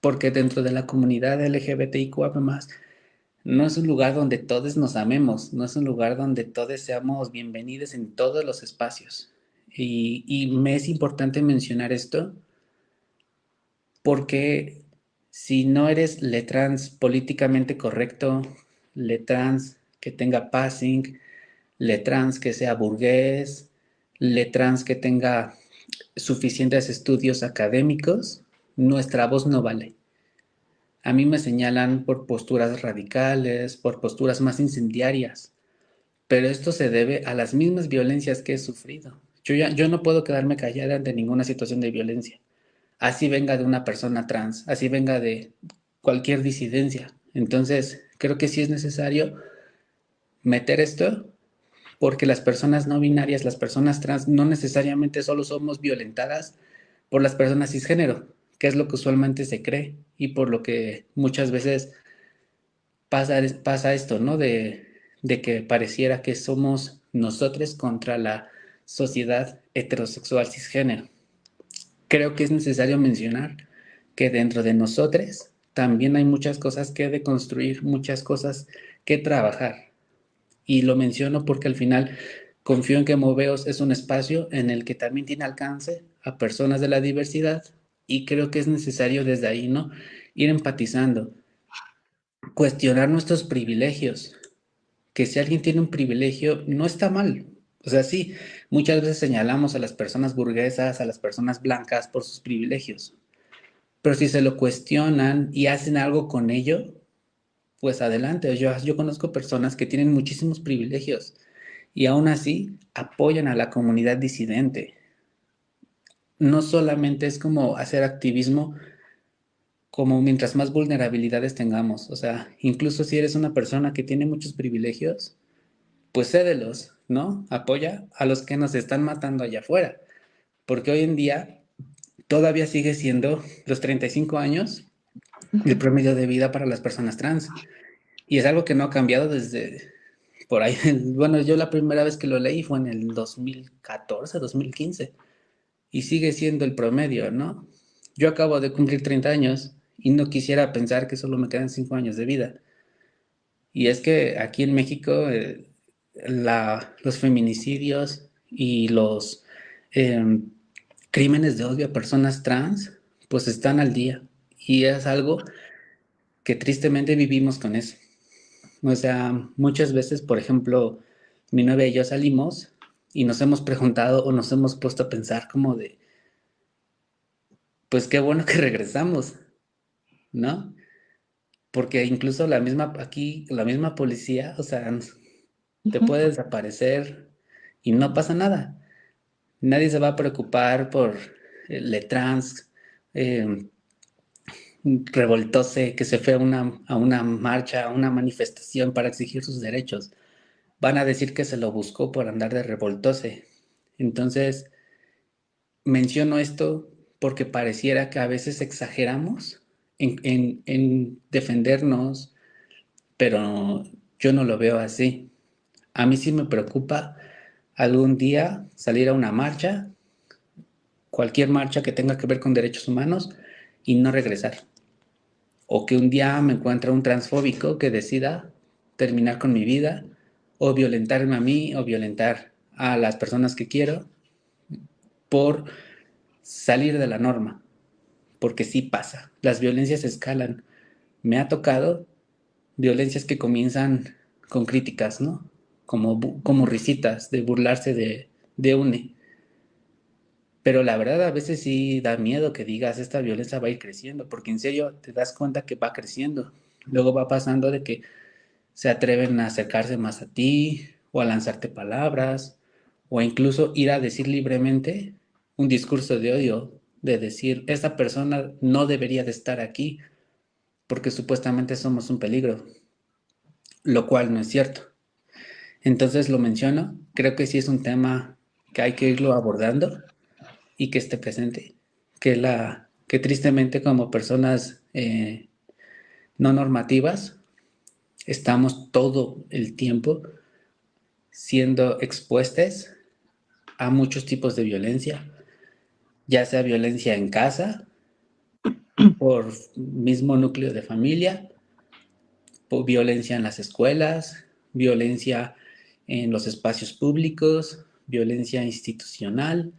porque dentro de la comunidad LGBTIQ+, no es un lugar donde todos nos amemos, no es un lugar donde todos seamos bienvenidos en todos los espacios. Y me es importante mencionar esto porque si no eres letrans políticamente correcto, letrans que tenga passing, letrans que sea burgués, letrans que tenga suficientes estudios académicos, nuestra voz no vale. A mí me señalan por posturas radicales, por posturas más incendiarias, pero esto se debe a las mismas violencias que he sufrido. Yo no puedo quedarme callada ante ninguna situación de violencia, así venga de una persona trans, así venga de cualquier disidencia. Entonces, creo que sí es necesario meter esto porque las personas no binarias, las personas trans, no necesariamente solo somos violentadas por las personas cisgénero, que es lo que usualmente se cree y por lo que muchas veces pasa esto, ¿no? De que pareciera que somos nosotros contra la sociedad heterosexual cisgénero. Creo que es necesario mencionar que dentro de nosotros también hay muchas cosas que deconstruir, muchas cosas que trabajar. Y lo menciono porque al final confío en que Moveos es un espacio en el que también tiene alcance a personas de la diversidad y creo que es necesario desde ahí, ¿no? Ir empatizando, cuestionar nuestros privilegios, que si alguien tiene un privilegio no está mal. O sea, sí, muchas veces señalamos a las personas burguesas, a las personas blancas por sus privilegios, pero si se lo cuestionan y hacen algo con ello, pues adelante. Yo conozco personas que tienen muchísimos privilegios y aún así apoyan a la comunidad disidente. No solamente es como hacer activismo como mientras más vulnerabilidades tengamos, o sea, incluso si eres una persona que tiene muchos privilegios, pues cédelos, ¿no? Apoya a los que nos están matando allá afuera, porque hoy en día todavía sigue siendo los 35 años el promedio de vida para las personas trans, y es algo que no ha cambiado desde por ahí, bueno, yo la primera vez que lo leí fue en el 2014, 2015, y sigue siendo el promedio, ¿no? Yo acabo de cumplir 30 años y no quisiera pensar que solo me quedan 5 años de vida. Y es que aquí en México los feminicidios y los eh, crímenes de odio a personas trans, pues están al día. Y es algo que tristemente vivimos con eso. O sea, muchas veces, por ejemplo, mi novia y yo salimos y nos hemos preguntado o nos hemos puesto a pensar como de, pues qué bueno que regresamos, ¿no? Porque incluso la misma policía, o sea, te puede desaparecer y no pasa nada. Nadie se va a preocupar por Letrans, eh, Revoltose, que se fue a una marcha, a una manifestación para exigir sus derechos. Van a decir que se lo buscó por andar de revoltose. Entonces, menciono esto porque pareciera que a veces exageramos en defendernos, pero yo no lo veo así. A mí sí me preocupa algún día salir a una marcha, cualquier marcha que tenga que ver con derechos humanos, y no regresar. O que un día me encuentre un transfóbico que decida terminar con mi vida, o violentarme a mí, o violentar a las personas que quiero, por salir de la norma, porque sí pasa. Las violencias escalan. Me ha tocado violencias que comienzan con críticas, ¿no? Como risitas, de burlarse de UNE. Pero la verdad a veces sí da miedo que digas, esta violencia va a ir creciendo, porque en serio te das cuenta que va creciendo. Luego va pasando de que se atreven a acercarse más a ti, o a lanzarte palabras, o incluso ir a decir libremente un discurso de odio, de decir, esta persona no debería de estar aquí, porque supuestamente somos un peligro, lo cual no es cierto. Entonces lo menciono, creo que sí es un tema que hay que irlo abordando y que esté presente, que tristemente como personas no normativas estamos todo el tiempo siendo expuestas a muchos tipos de violencia, ya sea violencia en casa, por mismo núcleo de familia, por violencia en las escuelas, violencia en los espacios públicos, violencia institucional,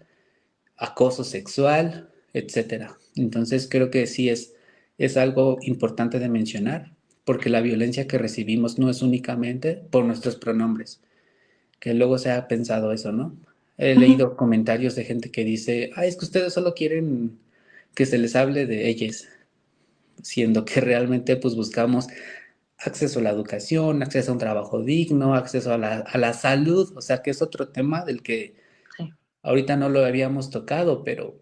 acoso sexual, etcétera. Entonces creo que sí es algo importante de mencionar, porque la violencia que recibimos no es únicamente por nuestros pronombres, que luego se ha pensado eso, ¿no? He leído comentarios de gente que dice, es que ustedes solo quieren que se les hable de ellas, siendo que realmente pues buscamos acceso a la educación, acceso a un trabajo digno, acceso a la salud, o sea que es otro tema del que Sí. ahorita no lo habíamos tocado, pero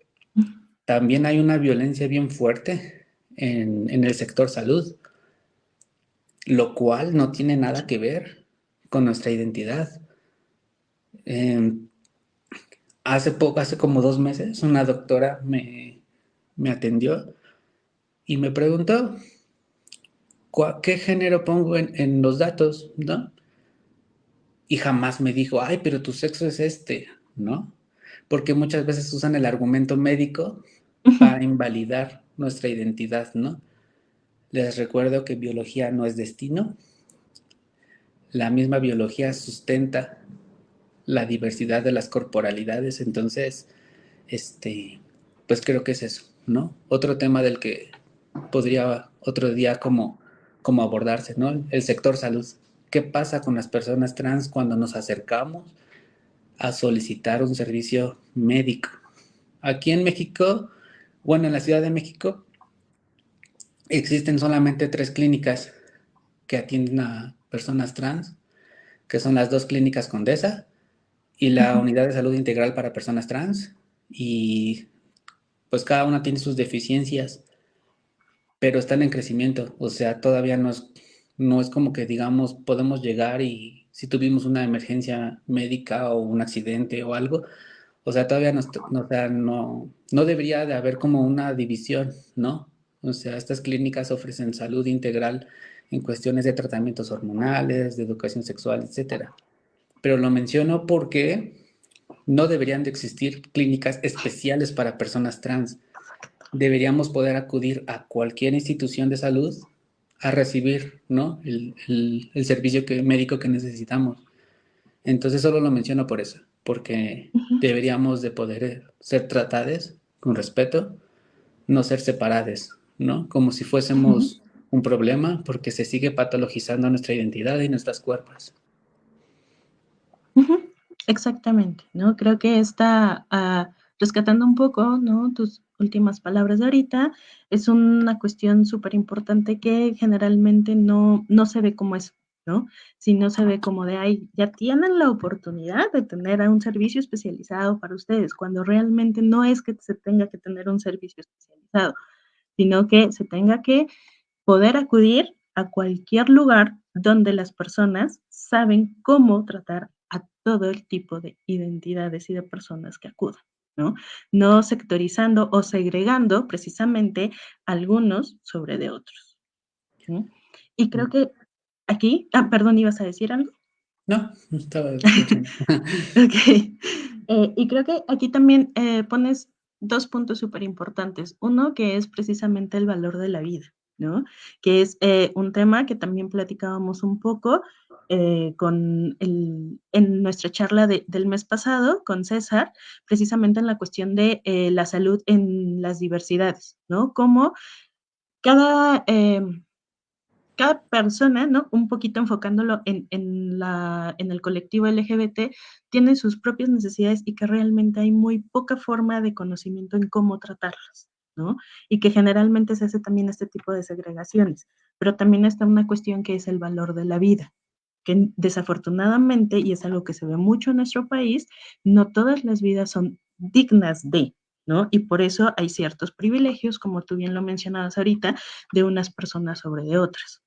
también hay una violencia bien fuerte en el sector salud, lo cual no tiene nada que ver con nuestra identidad. Hace como 2 meses, una doctora me atendió y me preguntó, ¿qué género pongo en los datos? ¿No? Y jamás me dijo, pero tu sexo es este, ¿no? Porque muchas veces usan el argumento médico para invalidar nuestra identidad, ¿no? Les recuerdo que biología no es destino. La misma biología sustenta la diversidad de las corporalidades, entonces, pues creo que es eso, ¿no? Otro tema del que podría otro día como abordarse, ¿no? El sector salud. ¿Qué pasa con las personas trans cuando nos acercamos a solicitar un servicio médico? Aquí en México, bueno, en la Ciudad de México, existen solamente 3 clínicas que atienden a personas trans, que son las 2 clínicas Condesa y la Unidad de Salud Integral para Personas Trans, y pues cada una tiene sus deficiencias, pero están en crecimiento, o sea, todavía no es como que digamos podemos llegar y si tuvimos una emergencia médica o un accidente o algo, o sea, todavía no debería de haber como una división, ¿no? O sea, estas clínicas ofrecen salud integral en cuestiones de tratamientos hormonales, de educación sexual, etcétera. Pero lo menciono porque no deberían de existir clínicas especiales para personas trans. Deberíamos poder acudir a cualquier institución de salud a recibir, ¿no? el servicio médico que necesitamos. Entonces solo lo menciono por eso, porque deberíamos de poder ser tratadas con respeto, no ser separadas, ¿no? Como si fuésemos un problema, porque se sigue patologizando nuestra identidad y nuestras cuerpos. Exactamente, ¿no? Creo que está rescatando un poco, ¿no? Tus últimas palabras de ahorita, es una cuestión súper importante que generalmente no se ve como eso, ¿no? Si no se ve como de, ya tienen la oportunidad de tener un servicio especializado para ustedes, cuando realmente no es que se tenga que tener un servicio especializado, sino que se tenga que poder acudir a cualquier lugar donde las personas saben cómo tratar a todo el tipo de identidades y de personas que acudan, ¿no? No sectorizando o segregando precisamente algunos sobre de otros, ¿no? Y creo que aquí, perdón, ¿ibas a decir algo? No, estaba escuchando. Ok. Y creo que aquí también pones dos puntos súper importantes. Uno, que es precisamente el valor de la vida, ¿no? Que es un tema que también platicábamos un poco en nuestra charla del mes pasado con César, precisamente en la cuestión de la salud en las diversidades, ¿no? Cómo cada, cada persona, ¿no? Un poquito enfocándolo en el colectivo LGBT, tiene sus propias necesidades y que realmente hay muy poca forma de conocimiento en cómo tratarlas, ¿no? Y que generalmente se hace también este tipo de segregaciones. Pero también está una cuestión que es el valor de la vida, que desafortunadamente, y es algo que se ve mucho en nuestro país, no todas las vidas son dignas de, ¿no? Y por eso hay ciertos privilegios, como tú bien lo mencionabas ahorita, de unas personas sobre de otras,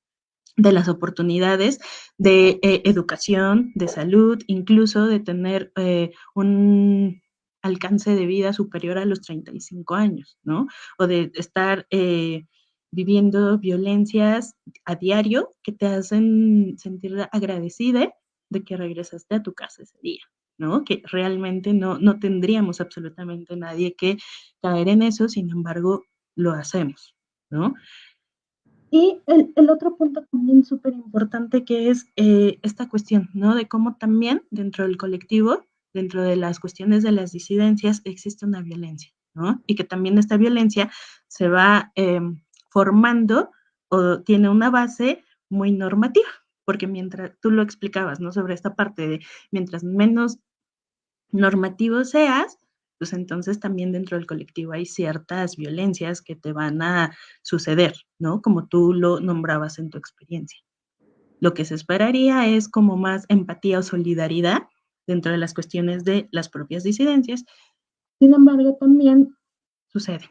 de las oportunidades de educación, de salud, incluso de tener un alcance de vida superior a los 35 años, ¿no? O de estar viviendo violencias a diario que te hacen sentir agradecida de que regresaste a tu casa ese día, ¿no? Que realmente no tendríamos absolutamente nadie que caer en eso, sin embargo, lo hacemos, ¿no? Y el otro punto también súper importante que es esta cuestión, ¿no? De cómo también dentro del colectivo, dentro de las cuestiones de las disidencias, existe una violencia, ¿no? Y que también esta violencia se va formando o tiene una base muy normativa, porque mientras tú lo explicabas, ¿no? Sobre esta parte de mientras menos normativo seas, pues entonces también dentro del colectivo hay ciertas violencias que te van a suceder, ¿no? Como tú lo nombrabas en tu experiencia. Lo que se esperaría es como más empatía o solidaridad dentro de las cuestiones de las propias disidencias. Sin embargo, también sucede.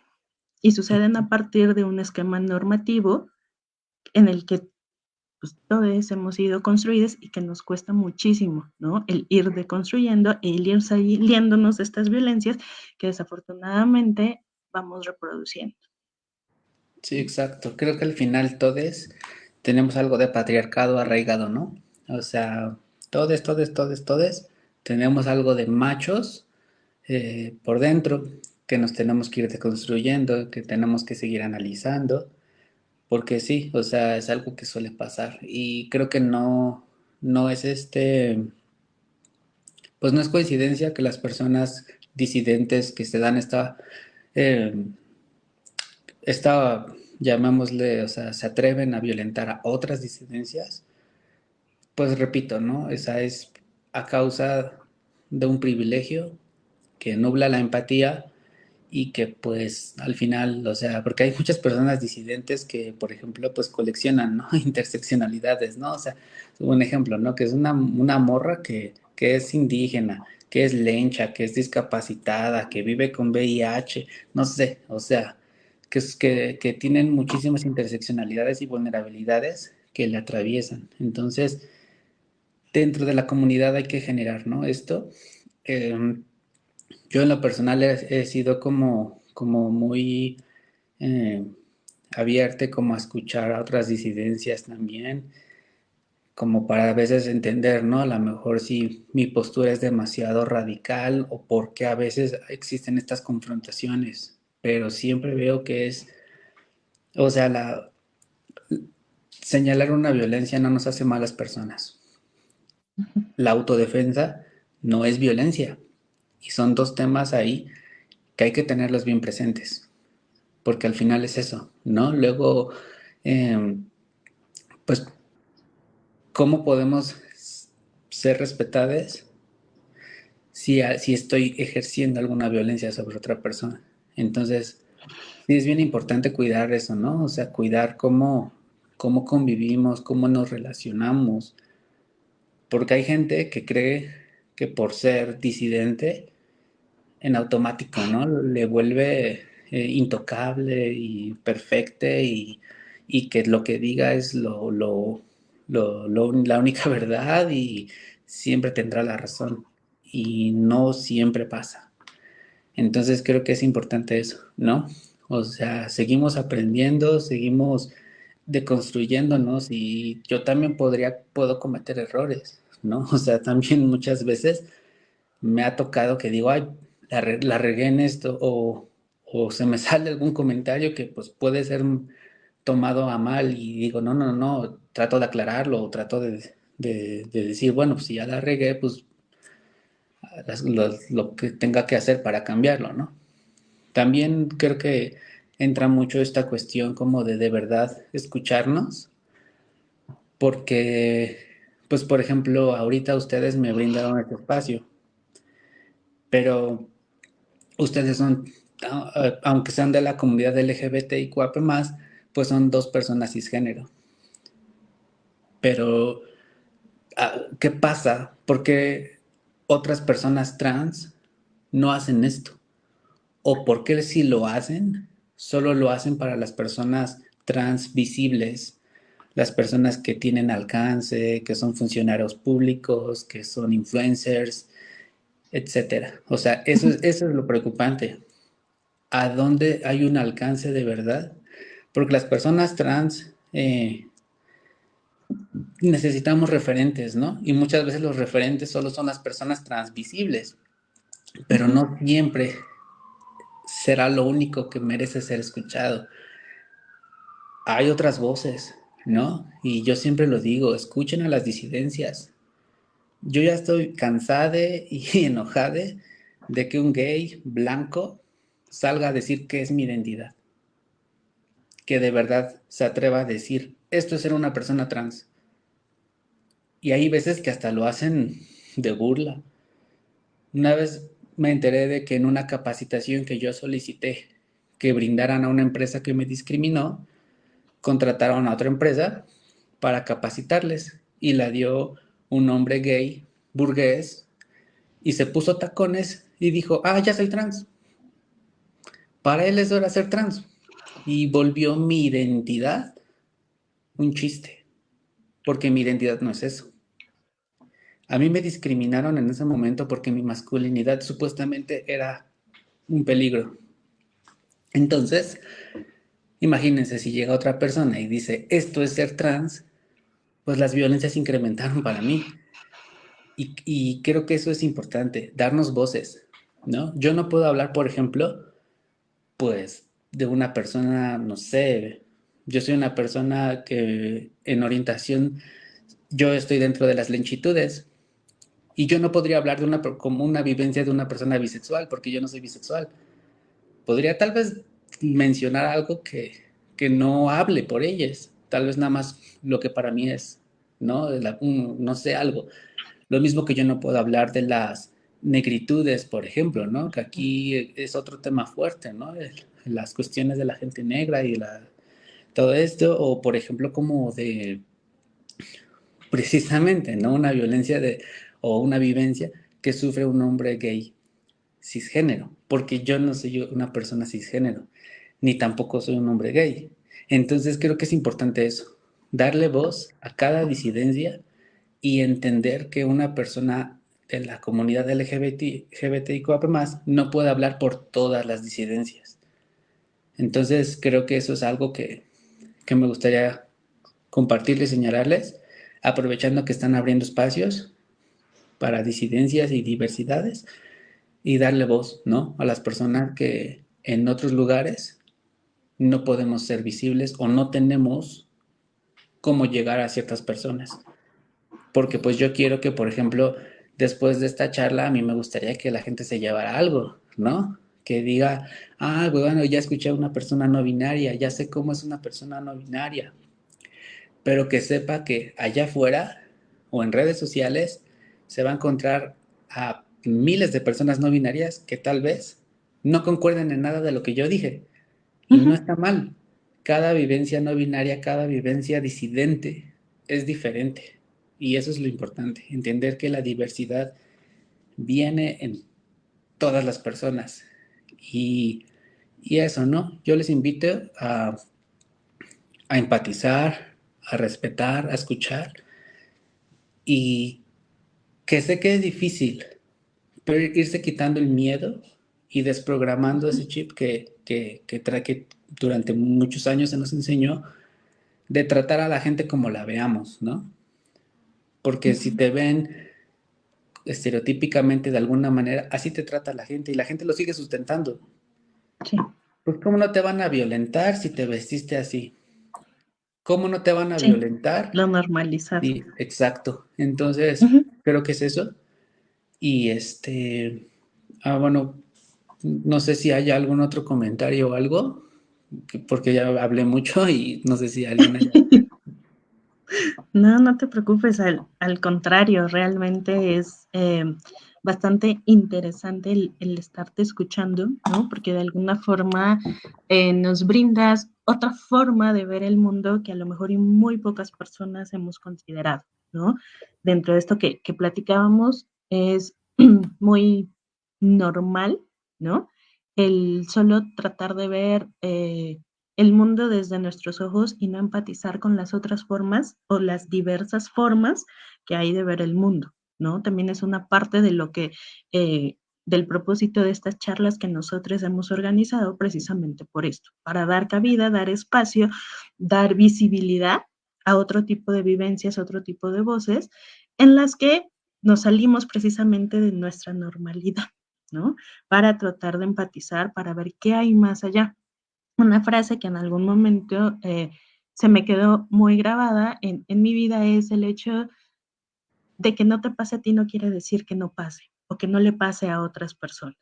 Y suceden a partir de un esquema normativo en el que pues todos hemos sido construidos y que nos cuesta muchísimo, ¿no? El ir deconstruyendo, el ir saliéndonos de estas violencias que desafortunadamente vamos reproduciendo. Sí, exacto. Creo que al final todos tenemos algo de patriarcado arraigado, ¿no? O sea, todos tenemos algo de machos por dentro que nos tenemos que ir deconstruyendo, que tenemos que seguir analizando, porque sí, o sea, es algo que suele pasar y creo que no es pues no es coincidencia que las personas disidentes que se dan eh, esta, llamémosle, o sea, se atreven a violentar a otras disidencias, pues repito, ¿no? Esa es a causa de un privilegio que nubla la empatía y que pues al final, o sea, porque hay muchas personas disidentes que, por ejemplo, pues coleccionan, ¿no? Interseccionalidades, ¿no? O sea, un ejemplo, ¿no? Que es una morra que es indígena, que es lencha, que es discapacitada, que vive con VIH, no sé, o sea, que tienen muchísimas interseccionalidades y vulnerabilidades que le atraviesan. Entonces, dentro de la comunidad hay que generar, ¿no? Esto. Eh, yo en lo personal he sido como muy eh, abierto como a escuchar a otras disidencias también, como para a veces entender, ¿no? A lo mejor si mi postura es demasiado radical o por qué a veces existen estas confrontaciones, pero siempre veo que es, o sea, señalar una violencia no nos hace malas personas. La autodefensa no es violencia y son dos temas ahí que hay que tenerlos bien presentes. Porque al final es eso, ¿no? Luego, eh, pues, ¿cómo podemos ser respetados si estoy ejerciendo alguna violencia sobre otra persona? Entonces, sí es bien importante cuidar eso, ¿no? O sea, cuidar cómo convivimos, cómo nos relacionamos, porque hay gente que cree que por ser disidente, en automático, ¿no? Le vuelve intocable y perfecte y que lo que diga es la única verdad y siempre tendrá la razón. Y no siempre pasa. Entonces creo que es importante eso, ¿no? O sea, seguimos aprendiendo, seguimos deconstruyéndonos y yo también puedo cometer errores, ¿no? O sea, también muchas veces me ha tocado que digo, ay, la regué en esto, o se me sale algún comentario que pues puede ser tomado a mal y digo, no, no, no, trato de aclararlo, o trato de decir, bueno, pues si ya la regué, pues lo que tenga que hacer para cambiarlo, ¿no? También creo que entra mucho esta cuestión como de verdad escucharnos, porque, pues por ejemplo, ahorita ustedes me brindaron este espacio, pero ustedes son, aunque sean de la comunidad LGBTIQ+, pues son dos personas cisgénero. Pero, ¿qué pasa? ¿Por qué otras personas trans no hacen esto? ¿O por qué si lo hacen, solo lo hacen para las personas trans visibles, las personas que tienen alcance, que son funcionarios públicos, que son influencers, etcétera? O sea, eso es lo preocupante. ¿A dónde hay un alcance de verdad? Porque las personas trans necesitamos referentes, ¿no? Y muchas veces los referentes solo son las personas transvisibles, pero no siempre será lo único que merece ser escuchado. Hay otras voces, ¿no? Y yo siempre lo digo, escuchen a las disidencias. Yo ya estoy cansada y enojada de que un gay blanco salga a decir qué es mi identidad. Que de verdad se atreva a decir, esto es ser una persona trans. Y hay veces que hasta lo hacen de burla. Una vez me enteré de que en una capacitación que yo solicité que brindaran a una empresa que me discriminó, contrataron a otra empresa para capacitarles y la dio un hombre gay, burgués, y se puso tacones y dijo, ah, ya soy trans. Para él eso era ser trans. Y volvió mi identidad un chiste, porque mi identidad no es eso. A mí me discriminaron en ese momento porque mi masculinidad supuestamente era un peligro. Entonces, imagínense si llega otra persona y dice, esto es ser trans, pues las violencias se incrementaron para mí. Y creo que eso es importante, darnos voces, ¿no? Yo no puedo hablar, por ejemplo, pues de una persona, no sé, yo soy una persona que en orientación, yo estoy dentro de las longitudes y yo no podría hablar como una vivencia de una persona bisexual porque yo no soy bisexual. Podría tal vez mencionar algo que no hable por ellas, tal vez nada más lo que para mí es, ¿no? No sé, algo. Lo mismo que yo no puedo hablar de las negritudes, por ejemplo, ¿no? Que aquí es otro tema fuerte, ¿no? Las cuestiones de la gente negra y todo esto, o por ejemplo como de, precisamente, ¿no? Una violencia o una vivencia que sufre un hombre gay cisgénero, porque yo no soy una persona cisgénero, ni tampoco soy un hombre gay. Entonces creo que es importante eso, darle voz a cada disidencia y entender que una persona de la comunidad LGBTIQ+, no puede hablar por todas las disidencias. Entonces creo que eso es algo que me gustaría compartirles y señalarles, aprovechando que están abriendo espacios para disidencias y diversidades y darle voz, ¿no? A las personas que en otros lugares no podemos ser visibles o no tenemos cómo llegar a ciertas personas. Porque pues yo quiero que, por ejemplo, después de esta charla, a mí me gustaría que la gente se llevara algo, ¿no? Que diga, ah, bueno, ya escuché a una persona no binaria, ya sé cómo es una persona no binaria, pero que sepa que allá afuera o en redes sociales se va a encontrar a miles de personas no binarias que tal vez no concuerden en nada de lo que yo dije. Y no está mal. Cada vivencia no binaria, cada vivencia disidente es diferente. Y eso es lo importante, entender que la diversidad viene en todas las personas. Y, y eso, ¿no? Yo les invito a empatizar, a respetar, a escuchar y que sé que es difícil, pero irse quitando el miedo y desprogramando ese chip que durante muchos años se nos enseñó de tratar a la gente como la veamos, ¿no? porque si te ven estereotípicamente de alguna manera, así te trata la gente y la gente lo sigue sustentando. Sí. Pues ¿cómo no te van a violentar si te vestiste así? ¿Cómo no te van a Sí, violentar? lo normalizado. Sí, exacto. Entonces, Ujú. creo que es eso. Y bueno, no sé si hay algún otro comentario o algo, porque ya hablé mucho y no sé si alguien haya. No, no te preocupes, al contrario, realmente es bastante interesante el estarte escuchando, ¿no? Porque de alguna forma nos brindas otra forma de ver el mundo que a lo mejor y muy pocas personas hemos considerado, ¿no? Dentro de esto que platicábamos es muy normal, ¿no? El solo tratar de ver el mundo desde nuestros ojos y no empatizar con las otras formas o las diversas formas que hay de ver el mundo, ¿no? También es una parte de lo que, del propósito de estas charlas que nosotros hemos organizado precisamente por esto, para dar cabida, dar espacio, dar visibilidad a otro tipo de vivencias, otro tipo de voces, en las que nos salimos precisamente de nuestra normalidad, ¿no? Para tratar de empatizar, para ver qué hay más allá. Una frase que en algún momento se me quedó muy grabada en mi vida es el hecho de que no te pase a ti no quiere decir que no pase o que no le pase a otras personas,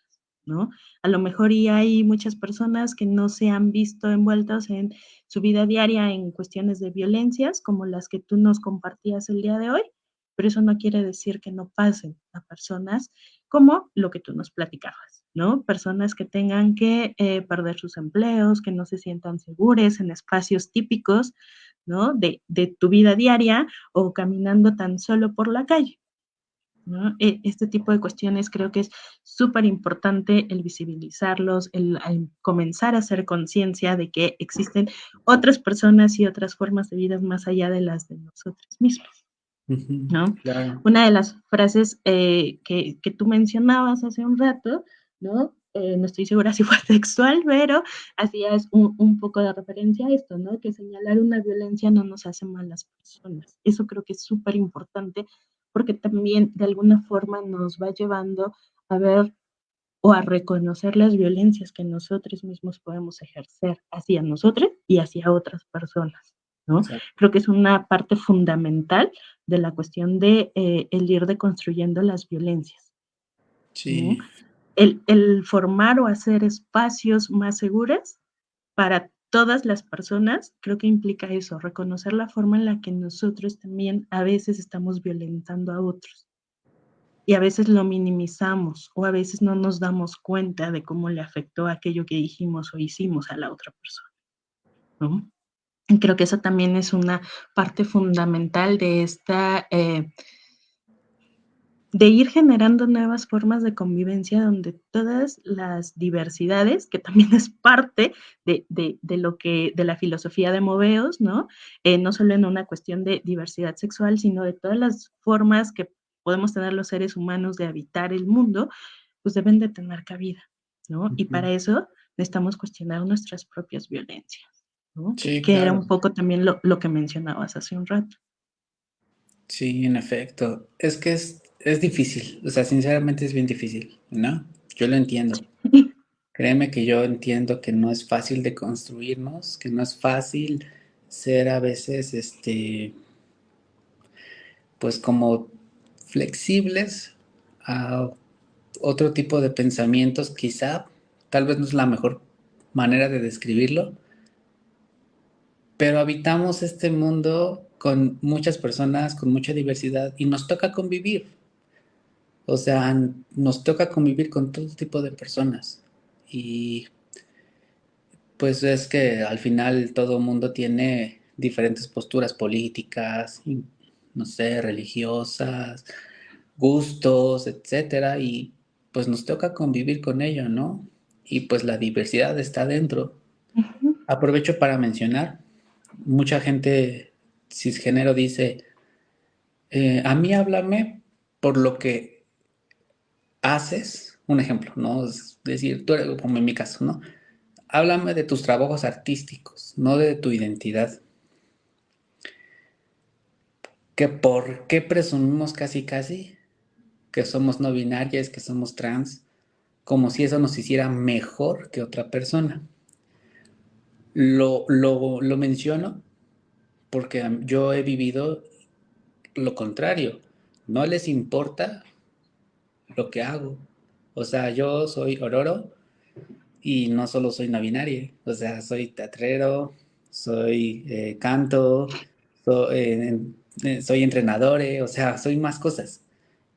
¿no? A lo mejor y hay muchas personas que no se han visto envueltas en su vida diaria en cuestiones de violencias como las que tú nos compartías el día de hoy, pero eso no quiere decir que no pasen a personas como lo que tú nos platicabas, ¿no? Personas que tengan que perder sus empleos, que no se sientan seguras en espacios típicos, ¿no? De tu vida diaria o caminando tan solo por la calle, ¿no? Este tipo de cuestiones creo que es súper importante el visibilizarlos, el comenzar a hacer conciencia de que existen otras personas y otras formas de vida más allá de las de nosotros mismos, ¿no? Claro. Una de las frases que tú mencionabas hace un rato, ¿no? No estoy segura si fue textual, pero hacías un poco de referencia a esto, ¿no? Que señalar una violencia no nos hace malas personas. Eso creo que es súper importante porque también de alguna forma nos va llevando a ver o a reconocer las violencias que nosotros mismos podemos ejercer hacia nosotros y hacia otras personas, ¿no? Exacto. Creo que es una parte fundamental de la cuestión de el ir deconstruyendo las violencias, ¿no? Sí, El formar o hacer espacios más seguros para todas las personas, creo que implica eso, reconocer la forma en la que nosotros también a veces estamos violentando a otros y a veces lo minimizamos o a veces no nos damos cuenta de cómo le afectó aquello que dijimos o hicimos a la otra persona, ¿no? Y creo que eso también es una parte fundamental de esta, de ir generando nuevas formas de convivencia donde todas las diversidades, que también es parte de lo que, de la filosofía de Moveos, ¿no? No solo en una cuestión de diversidad sexual, sino de todas las formas que podemos tener los seres humanos de habitar el mundo, pues deben de tener cabida, ¿no? Y para eso necesitamos cuestionar nuestras propias violencias, ¿no? sí, Que era claro. un poco también lo que mencionabas hace un rato. Sí, en efecto. Es que es difícil, o sea, sinceramente es bien difícil, ¿no? Yo lo entiendo. Créeme que yo entiendo que no es fácil de construirnos, que no es fácil ser a veces, pues como flexibles a otro tipo de pensamientos, quizá, tal vez no es la mejor manera de describirlo, pero habitamos este mundo con muchas personas, con mucha diversidad y nos toca convivir. O sea, nos toca convivir con todo tipo de personas. Y pues es que al final todo mundo tiene diferentes posturas políticas, no sé, religiosas, gustos, etcétera, y pues nos toca convivir con ello, ¿no? Y pues la diversidad está dentro. Ujú. Aprovecho para mencionar, mucha gente cisgénero dice, a mí háblame por lo que haces, un ejemplo, ¿no? Es decir, tú eres, como en mi caso, ¿no? Háblame de tus trabajos artísticos, no de tu identidad. que por qué presumimos casi que somos no binarias, que somos trans, como si eso nos hiciera mejor que otra persona. Lo menciono porque yo he vivido lo contrario. No les importa lo que hago. O sea, yo soy Ororo y no solo soy no binaria. O sea, soy teatrero, soy canto, soy entrenador, o sea, soy más cosas.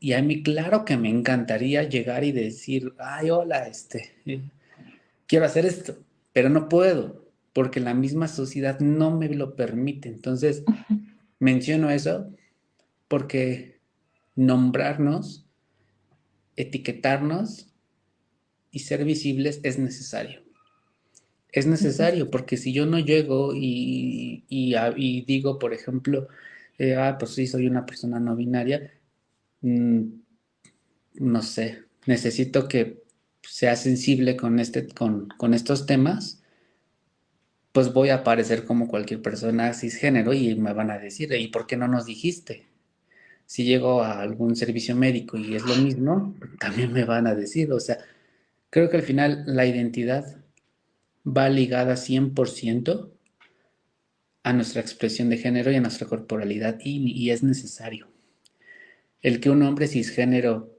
Y a mí, claro que me encantaría llegar y decir, ay, hola, quiero hacer esto, pero no puedo, porque la misma sociedad no me lo permite. Entonces, menciono eso porque nombrarnos, etiquetarnos y ser visibles es necesario. Es necesario porque si yo no llego y digo, por ejemplo, pues sí, soy una persona no binaria, mm, no sé, necesito que sea sensible con estos temas, pues voy a parecer como cualquier persona cisgénero y me van a decir, ¿y por qué no nos dijiste? Si llego a algún servicio médico y es lo mismo, también me van a decir, o sea, creo que al final la identidad va ligada 100% a nuestra expresión de género y a nuestra corporalidad y es necesario. El que un hombre cisgénero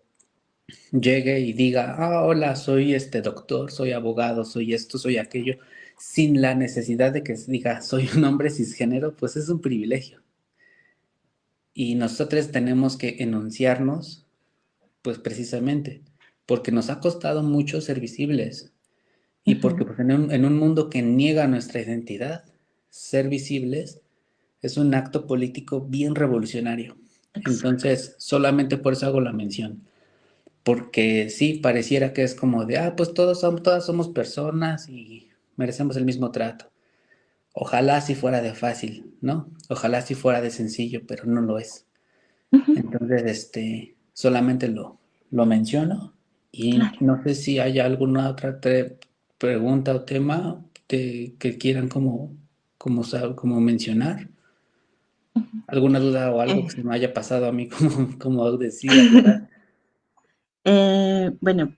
llegue y diga, hola, soy este doctor, soy abogado, soy esto, soy aquello, sin la necesidad de que se diga, soy un hombre cisgénero, pues es un privilegio. Y nosotros tenemos que enunciarnos, pues precisamente, porque nos ha costado mucho ser visibles y porque pues, en un mundo que niega nuestra identidad, ser visibles es un acto político bien revolucionario. Exacto. Entonces, solamente por eso hago la mención. Porque sí, pareciera que es como de, pues todas somos personas y merecemos el mismo trato. Ojalá si fuera de fácil, ¿no? Ojalá si fuera de sencillo, pero no lo es. Ujú, Entonces, solamente lo menciono y claro. no sé si hay alguna otra pregunta o tema que quieran como mencionar. Ujú. ¿Alguna duda o algo que Eh, se me haya pasado a mí como decir, aclarar? bueno,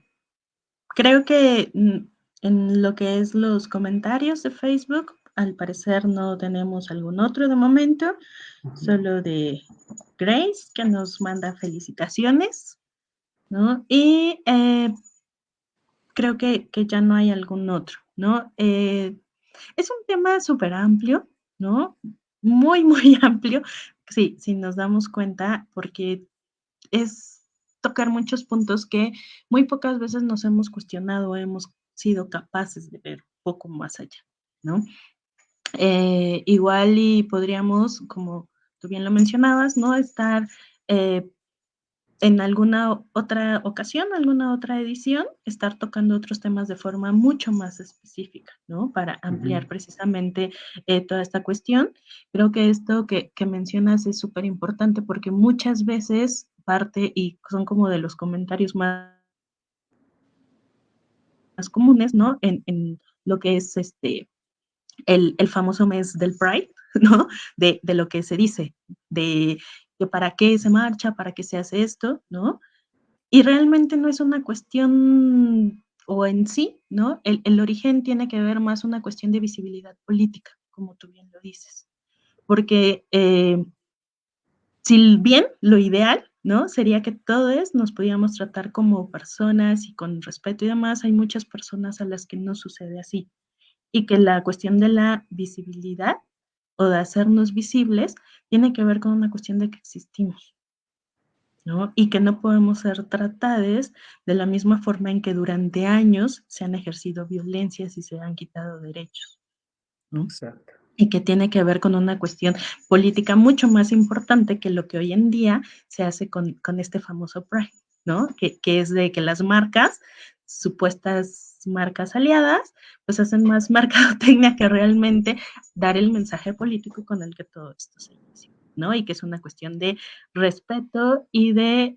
creo que en lo que es los comentarios de Facebook, al parecer no tenemos algún otro de momento, solo de Grace, que nos manda felicitaciones, ¿no? Y creo que ya no hay algún otro, ¿no? Es un tema súper amplio, ¿no? Muy, muy amplio, sí, si nos damos cuenta, porque es tocar muchos puntos que muy pocas veces nos hemos cuestionado, hemos sido capaces de ver un poco más allá, ¿no? Igual y podríamos, como tú bien lo mencionabas, ¿no? Estar en alguna otra ocasión, alguna otra edición, estar tocando otros temas de forma mucho más específica, ¿no? Para ampliar Ujú. precisamente toda esta cuestión. Creo que esto que mencionas es súper importante porque muchas veces parte y son como de los comentarios más comunes, ¿no? En lo que es el famoso mes del Pride, ¿no? De lo que se dice, de que para qué se marcha, para qué se hace esto, ¿no? Y realmente no es una cuestión o en sí, ¿no? El origen tiene que ver más una cuestión de visibilidad política, como tú bien lo dices. Porque si bien lo ideal, ¿no? Sería que todos nos pudiéramos tratar como personas y con respeto y demás, hay muchas personas a las que no sucede así. Y que la cuestión de la visibilidad o de hacernos visibles tiene que ver con una cuestión de que existimos, ¿no? Y que no podemos ser tratados de la misma forma en que durante años se han ejercido violencias y se han quitado derechos, ¿no? Exacto. Y que tiene que ver con una cuestión política mucho más importante que lo que hoy en día se hace con este famoso Pride, ¿no? Que es de que las marcas, supuestas marcas aliadas, pues hacen más mercadotecnia que realmente dar el mensaje político con el que todo esto se inició, ¿no? Y que es una cuestión de respeto y de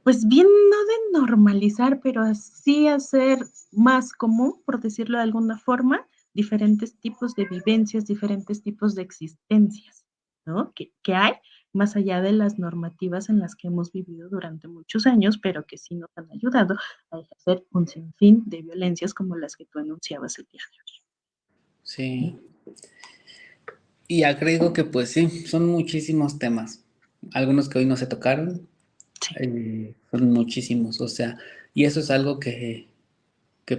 pues bien, no de normalizar, pero sí hacer más común, por decirlo de alguna forma, diferentes tipos de vivencias, diferentes tipos de existencias, ¿no? Que hay más allá de las normativas en las que hemos vivido durante muchos años, pero que sí nos han ayudado a ejercer un sinfín de violencias como las que tú anunciabas el día de hoy. Sí. Y agrego que pues sí, son muchísimos temas. Algunos que hoy no se tocaron, Sí. son muchísimos, o sea, y eso es algo que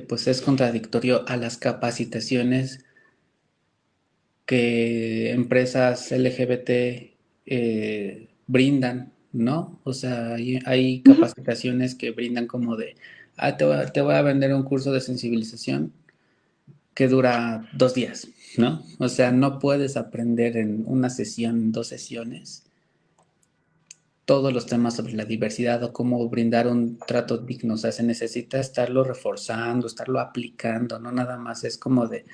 pues es contradictorio a las capacitaciones que empresas LGBT brindan, ¿no? O sea, hay Ujú. capacitaciones que brindan como de, te voy a vender un curso de sensibilización que dura 2 días, ¿no? O sea, no puedes aprender en una sesión, 2 sesiones, todos los temas sobre la diversidad o cómo brindar un trato digno. O sea, se necesita estarlo reforzando, estarlo aplicando, no nada más es como de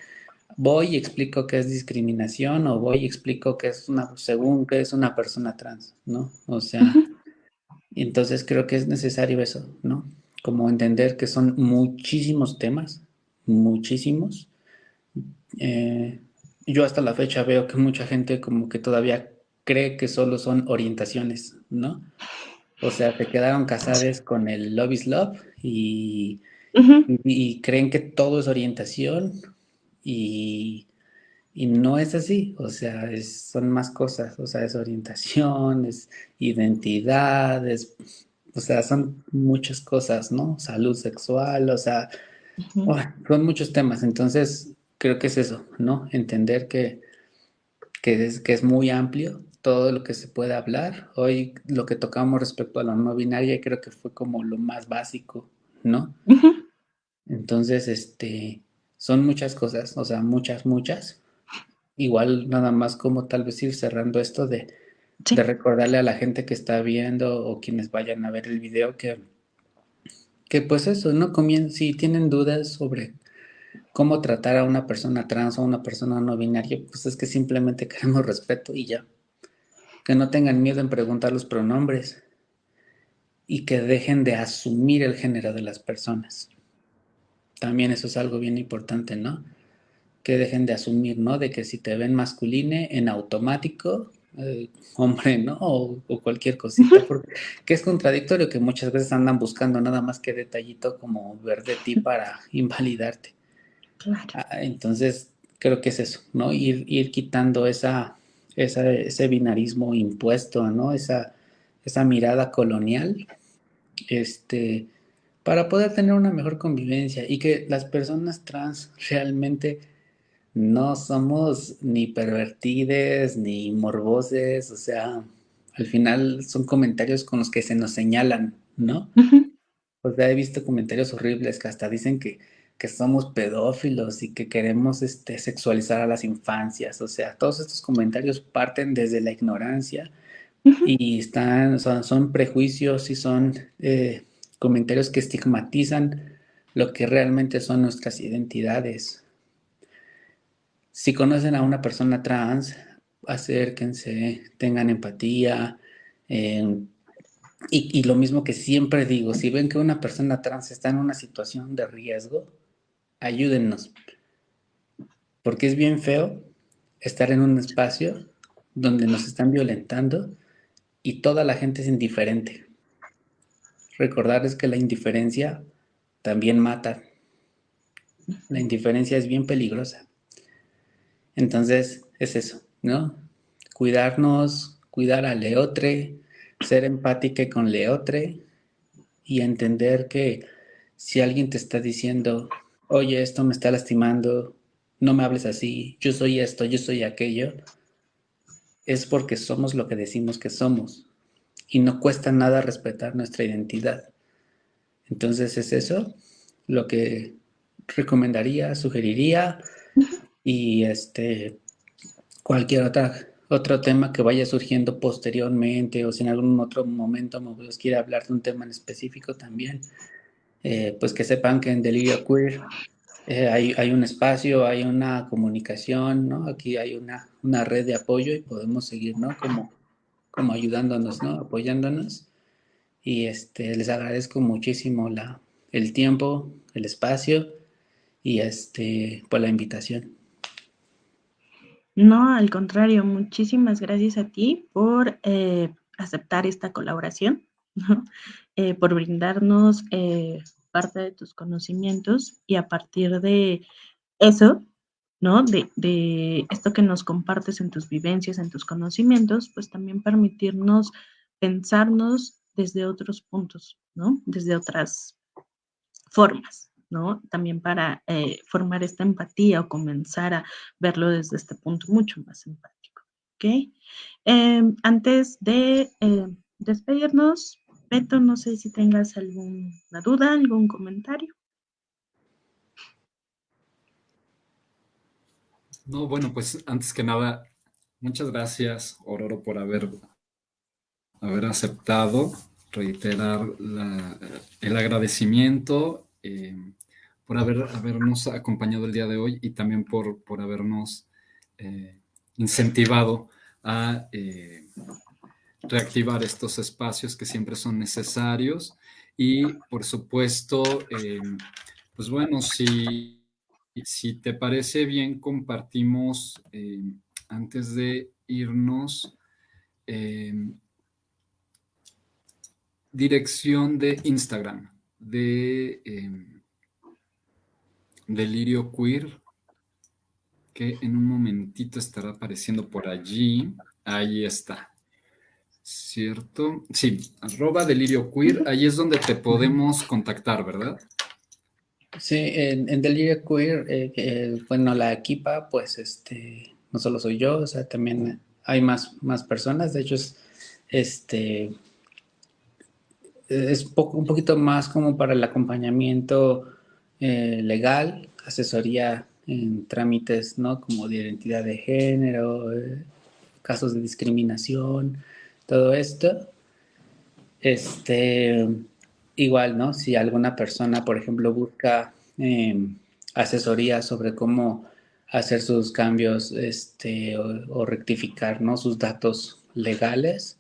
voy y explico qué es discriminación o voy y explico qué es según qué es una persona trans, ¿no? O sea, Ujú. entonces creo que es necesario eso, ¿no? Como entender que son muchísimos temas, muchísimos. Eh, yo hasta la fecha veo que mucha gente como que todavía cree que solo son orientaciones, ¿no? O sea, se quedaron casados con el love is love Ujú. y creen que todo es orientación y, y no es así. O sea, son más cosas. O sea, es orientación, es identidad, o sea, son muchas cosas, ¿no? Salud sexual, o sea, Ujú. son muchos temas. Entonces, creo que es eso, ¿no? Entender que es muy amplio todo lo que se puede hablar. Hoy lo que tocamos respecto a la no binaria creo que fue como lo más básico, ¿no? Ujú. Entonces, son muchas cosas, o sea, muchas, muchas. Igual nada más como tal vez ir cerrando esto de Sí. recordarle a la gente que está viendo o quienes vayan a ver el video que pues eso, ¿no? Si tienen dudas sobre cómo tratar a una persona trans o a una persona no binaria, pues es que simplemente queremos respeto y ya. Que no tengan miedo en preguntar los pronombres y que dejen de asumir el género de las personas. También eso es algo bien importante, ¿no? Que dejen de asumir, ¿no? De que si te ven masculine, en automático, hombre, ¿no? O cualquier Ujú. cosita, porque que es contradictorio que muchas veces andan buscando nada más que detallito como ver de ti para invalidarte. Claro. Entonces, creo que es eso, ¿no? Ir quitando ese binarismo impuesto, ¿no? Esa mirada colonial, este, para poder tener una mejor convivencia y que las personas trans realmente no somos ni pervertides ni morboses, o sea, al final son comentarios con los que se nos señalan, ¿no? Ujú. O sea, he visto comentarios horribles que hasta dicen que somos pedófilos y que queremos sexualizar a las infancias. O sea, todos estos comentarios parten desde la ignorancia Ujú. y son prejuicios y son comentarios que estigmatizan lo que realmente son nuestras identidades. Si conocen a una persona trans, acérquense, tengan empatía. eh, y lo mismo que siempre digo, si ven que una persona trans está en una situación de riesgo, ayúdennos, porque es bien feo estar en un espacio donde nos están violentando y toda la gente es indiferente. Recordarles que la indiferencia también mata. La indiferencia es bien peligrosa. Entonces, es eso, ¿no? Cuidarnos, cuidar al leotre, ser empática con leotre y entender que si alguien te está diciendo, oye, esto me está lastimando, no me hables así, yo soy esto, yo soy aquello, es porque somos lo que decimos que somos y no cuesta nada respetar nuestra identidad. Entonces es eso lo que recomendaría, sugeriría y cualquier otro tema que vaya surgiendo posteriormente o si en algún otro momento Mobius quiere hablar de un tema en específico también, pues que sepan que en Delirio Queer hay un espacio, hay una comunicación, ¿no? Aquí hay una red de apoyo y podemos seguir, ¿no? Como ayudándonos, ¿no? Apoyándonos. Y les agradezco muchísimo el tiempo, el espacio y por la invitación. No, al contrario, muchísimas gracias a ti por aceptar esta colaboración, ¿no? Por brindarnos parte de tus conocimientos y a partir de eso, ¿no? De esto que nos compartes en tus vivencias, en tus conocimientos, pues también permitirnos pensarnos desde otros puntos, ¿no? Desde otras formas, ¿no? También para formar esta empatía o comenzar a verlo desde este punto mucho más empático, ¿ok? Antes de despedirnos, Beto, no sé si tengas alguna duda, algún comentario. No, bueno, pues antes que nada, muchas gracias, Ororo, por haber aceptado, reiterar el agradecimiento por habernos acompañado el día de hoy y también por habernos eh, incentivado a reactivar estos espacios que siempre son necesarios y por supuesto, pues bueno, si te parece bien, compartimos antes de irnos dirección de Instagram de Delirio Queer, que en un momentito estará apareciendo por allí. Ahí está. ¿Cierto? Sí, @Delirio Queer. Ahí es donde te podemos contactar, ¿verdad? Sí, en Delirio Queer, bueno, la equipa, pues, no solo soy yo, o sea, también hay más personas. De hecho, este, un poquito más como para el acompañamiento legal, asesoría en trámites, ¿no? Como de identidad de género, casos de discriminación, todo esto. Este, igual, ¿no? Si alguna persona, por ejemplo, busca asesoría sobre cómo hacer sus cambios, o rectificar, ¿no? Sus datos legales,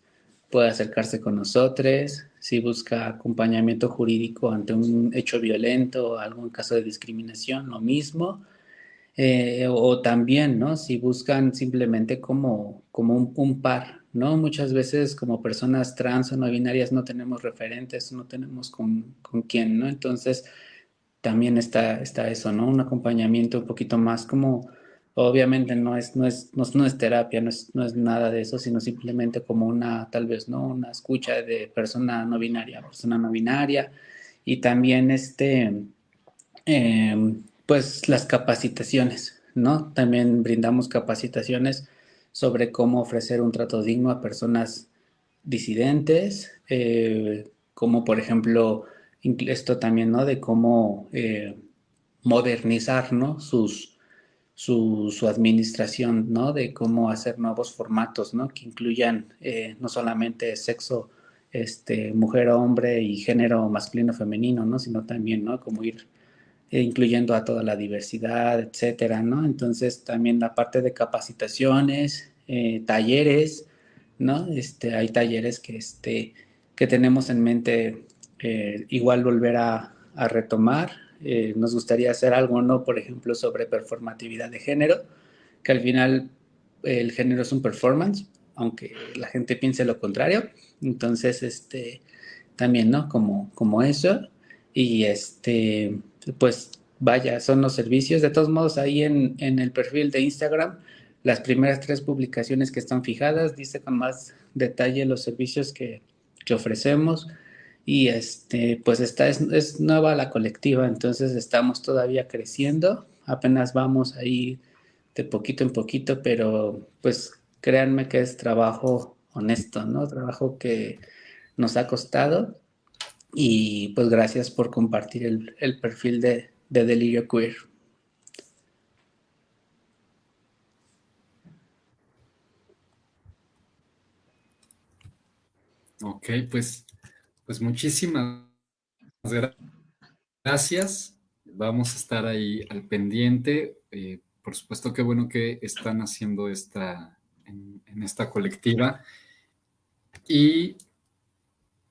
puede acercarse con nosotros. Si busca acompañamiento jurídico ante un hecho violento o algún caso de discriminación, lo mismo. O también, ¿no? Si buscan simplemente como un par, ¿no? Muchas veces como personas trans o no binarias no tenemos referentes, no tenemos con quién, ¿no? Entonces también está eso, ¿no? Un acompañamiento un poquito más como, obviamente no es terapia, no es nada de eso, sino simplemente como tal vez, ¿no? Una escucha de persona no binaria, y también pues las capacitaciones, ¿no? También brindamos capacitaciones sobre cómo ofrecer un trato digno a personas disidentes, como por ejemplo esto también, ¿no? De cómo modernizar, ¿no? Su administración, ¿no? De cómo hacer nuevos formatos, ¿no? Que incluyan no solamente sexo, mujer, hombre y género masculino, femenino, ¿no? Sino también, ¿no? Como ir incluyendo a toda la diversidad, etcétera, ¿no? Entonces también la parte de capacitaciones, talleres, ¿no? Hay talleres que tenemos en mente igual volver a retomar. Nos gustaría hacer algo, ¿no? Por ejemplo, sobre performatividad de género, que al final el género es un performance, aunque la gente piense lo contrario. Entonces, también, ¿no? Como eso. Y pues vaya, son los servicios. De todos modos, ahí en el perfil de Instagram, las primeras 3 publicaciones que están fijadas, dice con más detalle los servicios que ofrecemos. Y pues es nueva la colectiva, entonces estamos todavía creciendo, apenas vamos ahí de poquito en poquito, pero pues créanme que es trabajo honesto, ¿no? Trabajo que nos ha costado, y pues gracias por compartir el perfil de Delirio Queer. Ok, pues muchísimas gracias. Vamos a estar ahí al pendiente. Por supuesto, qué bueno que están haciendo en esta colectiva. Y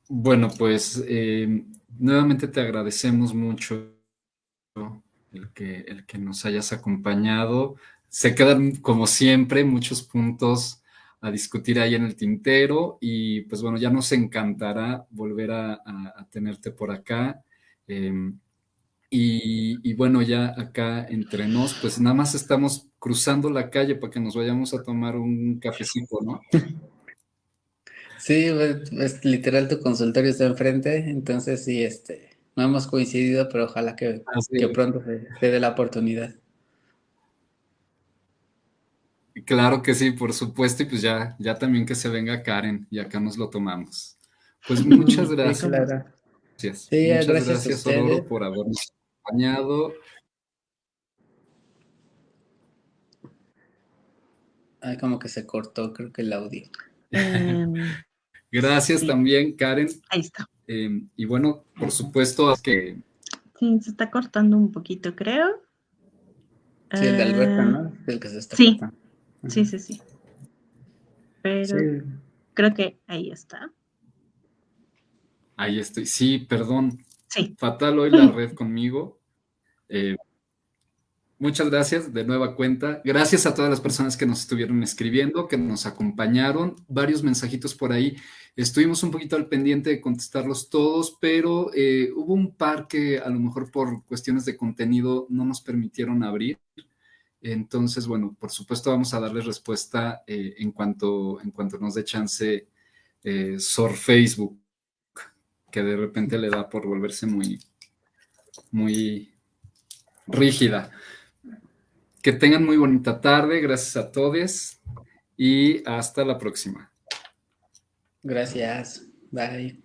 bueno, pues nuevamente te agradecemos mucho el que nos hayas acompañado. se quedan, como siempre, muchos puntos a discutir ahí en el tintero y pues bueno, ya nos encantará volver a tenerte por acá. Y bueno, ya acá entre nos, pues nada más estamos cruzando la calle para que nos vayamos a tomar un cafecito, ¿no? Sí, pues, literal tu consultorio está enfrente, entonces sí, no hemos coincidido, pero ojalá Así que es. pronto se dé la oportunidad. Claro que sí, por supuesto, y pues ya también que se venga Karen y acá nos lo tomamos. Pues muchas Sí, gracias, claro. Sí, muchas gracias a gracias, Ororo, ustedes. por habernos acompañado. Ay, como que se cortó, creo que el audio. Gracias Sí, también, Karen. ahí está. Y bueno, por supuesto que Sí, se está cortando un poquito, creo. Sí, el de Alberto, Ah, ¿no? El que se está sí, cortando. sí, Ajá. sí, sí. Pero Sí, creo que ahí está. ahí estoy. Sí, perdón, Sí. fatal hoy la red conmigo. Eh, Muchas gracias de nueva cuenta. Gracias a todas las personas que nos estuvieron escribiendo, que nos acompañaron. Varios mensajitos por ahí. Estuvimos un poquito al pendiente de contestarlos todos, pero hubo un par que a lo mejor por cuestiones de contenido no nos permitieron abrir. Entonces, bueno, por supuesto vamos a darles respuesta en cuanto nos dé chance Sor Facebook, que de repente le da por volverse muy, muy rígida. Que tengan muy bonita tarde, gracias a todos y hasta la próxima. gracias. Bye.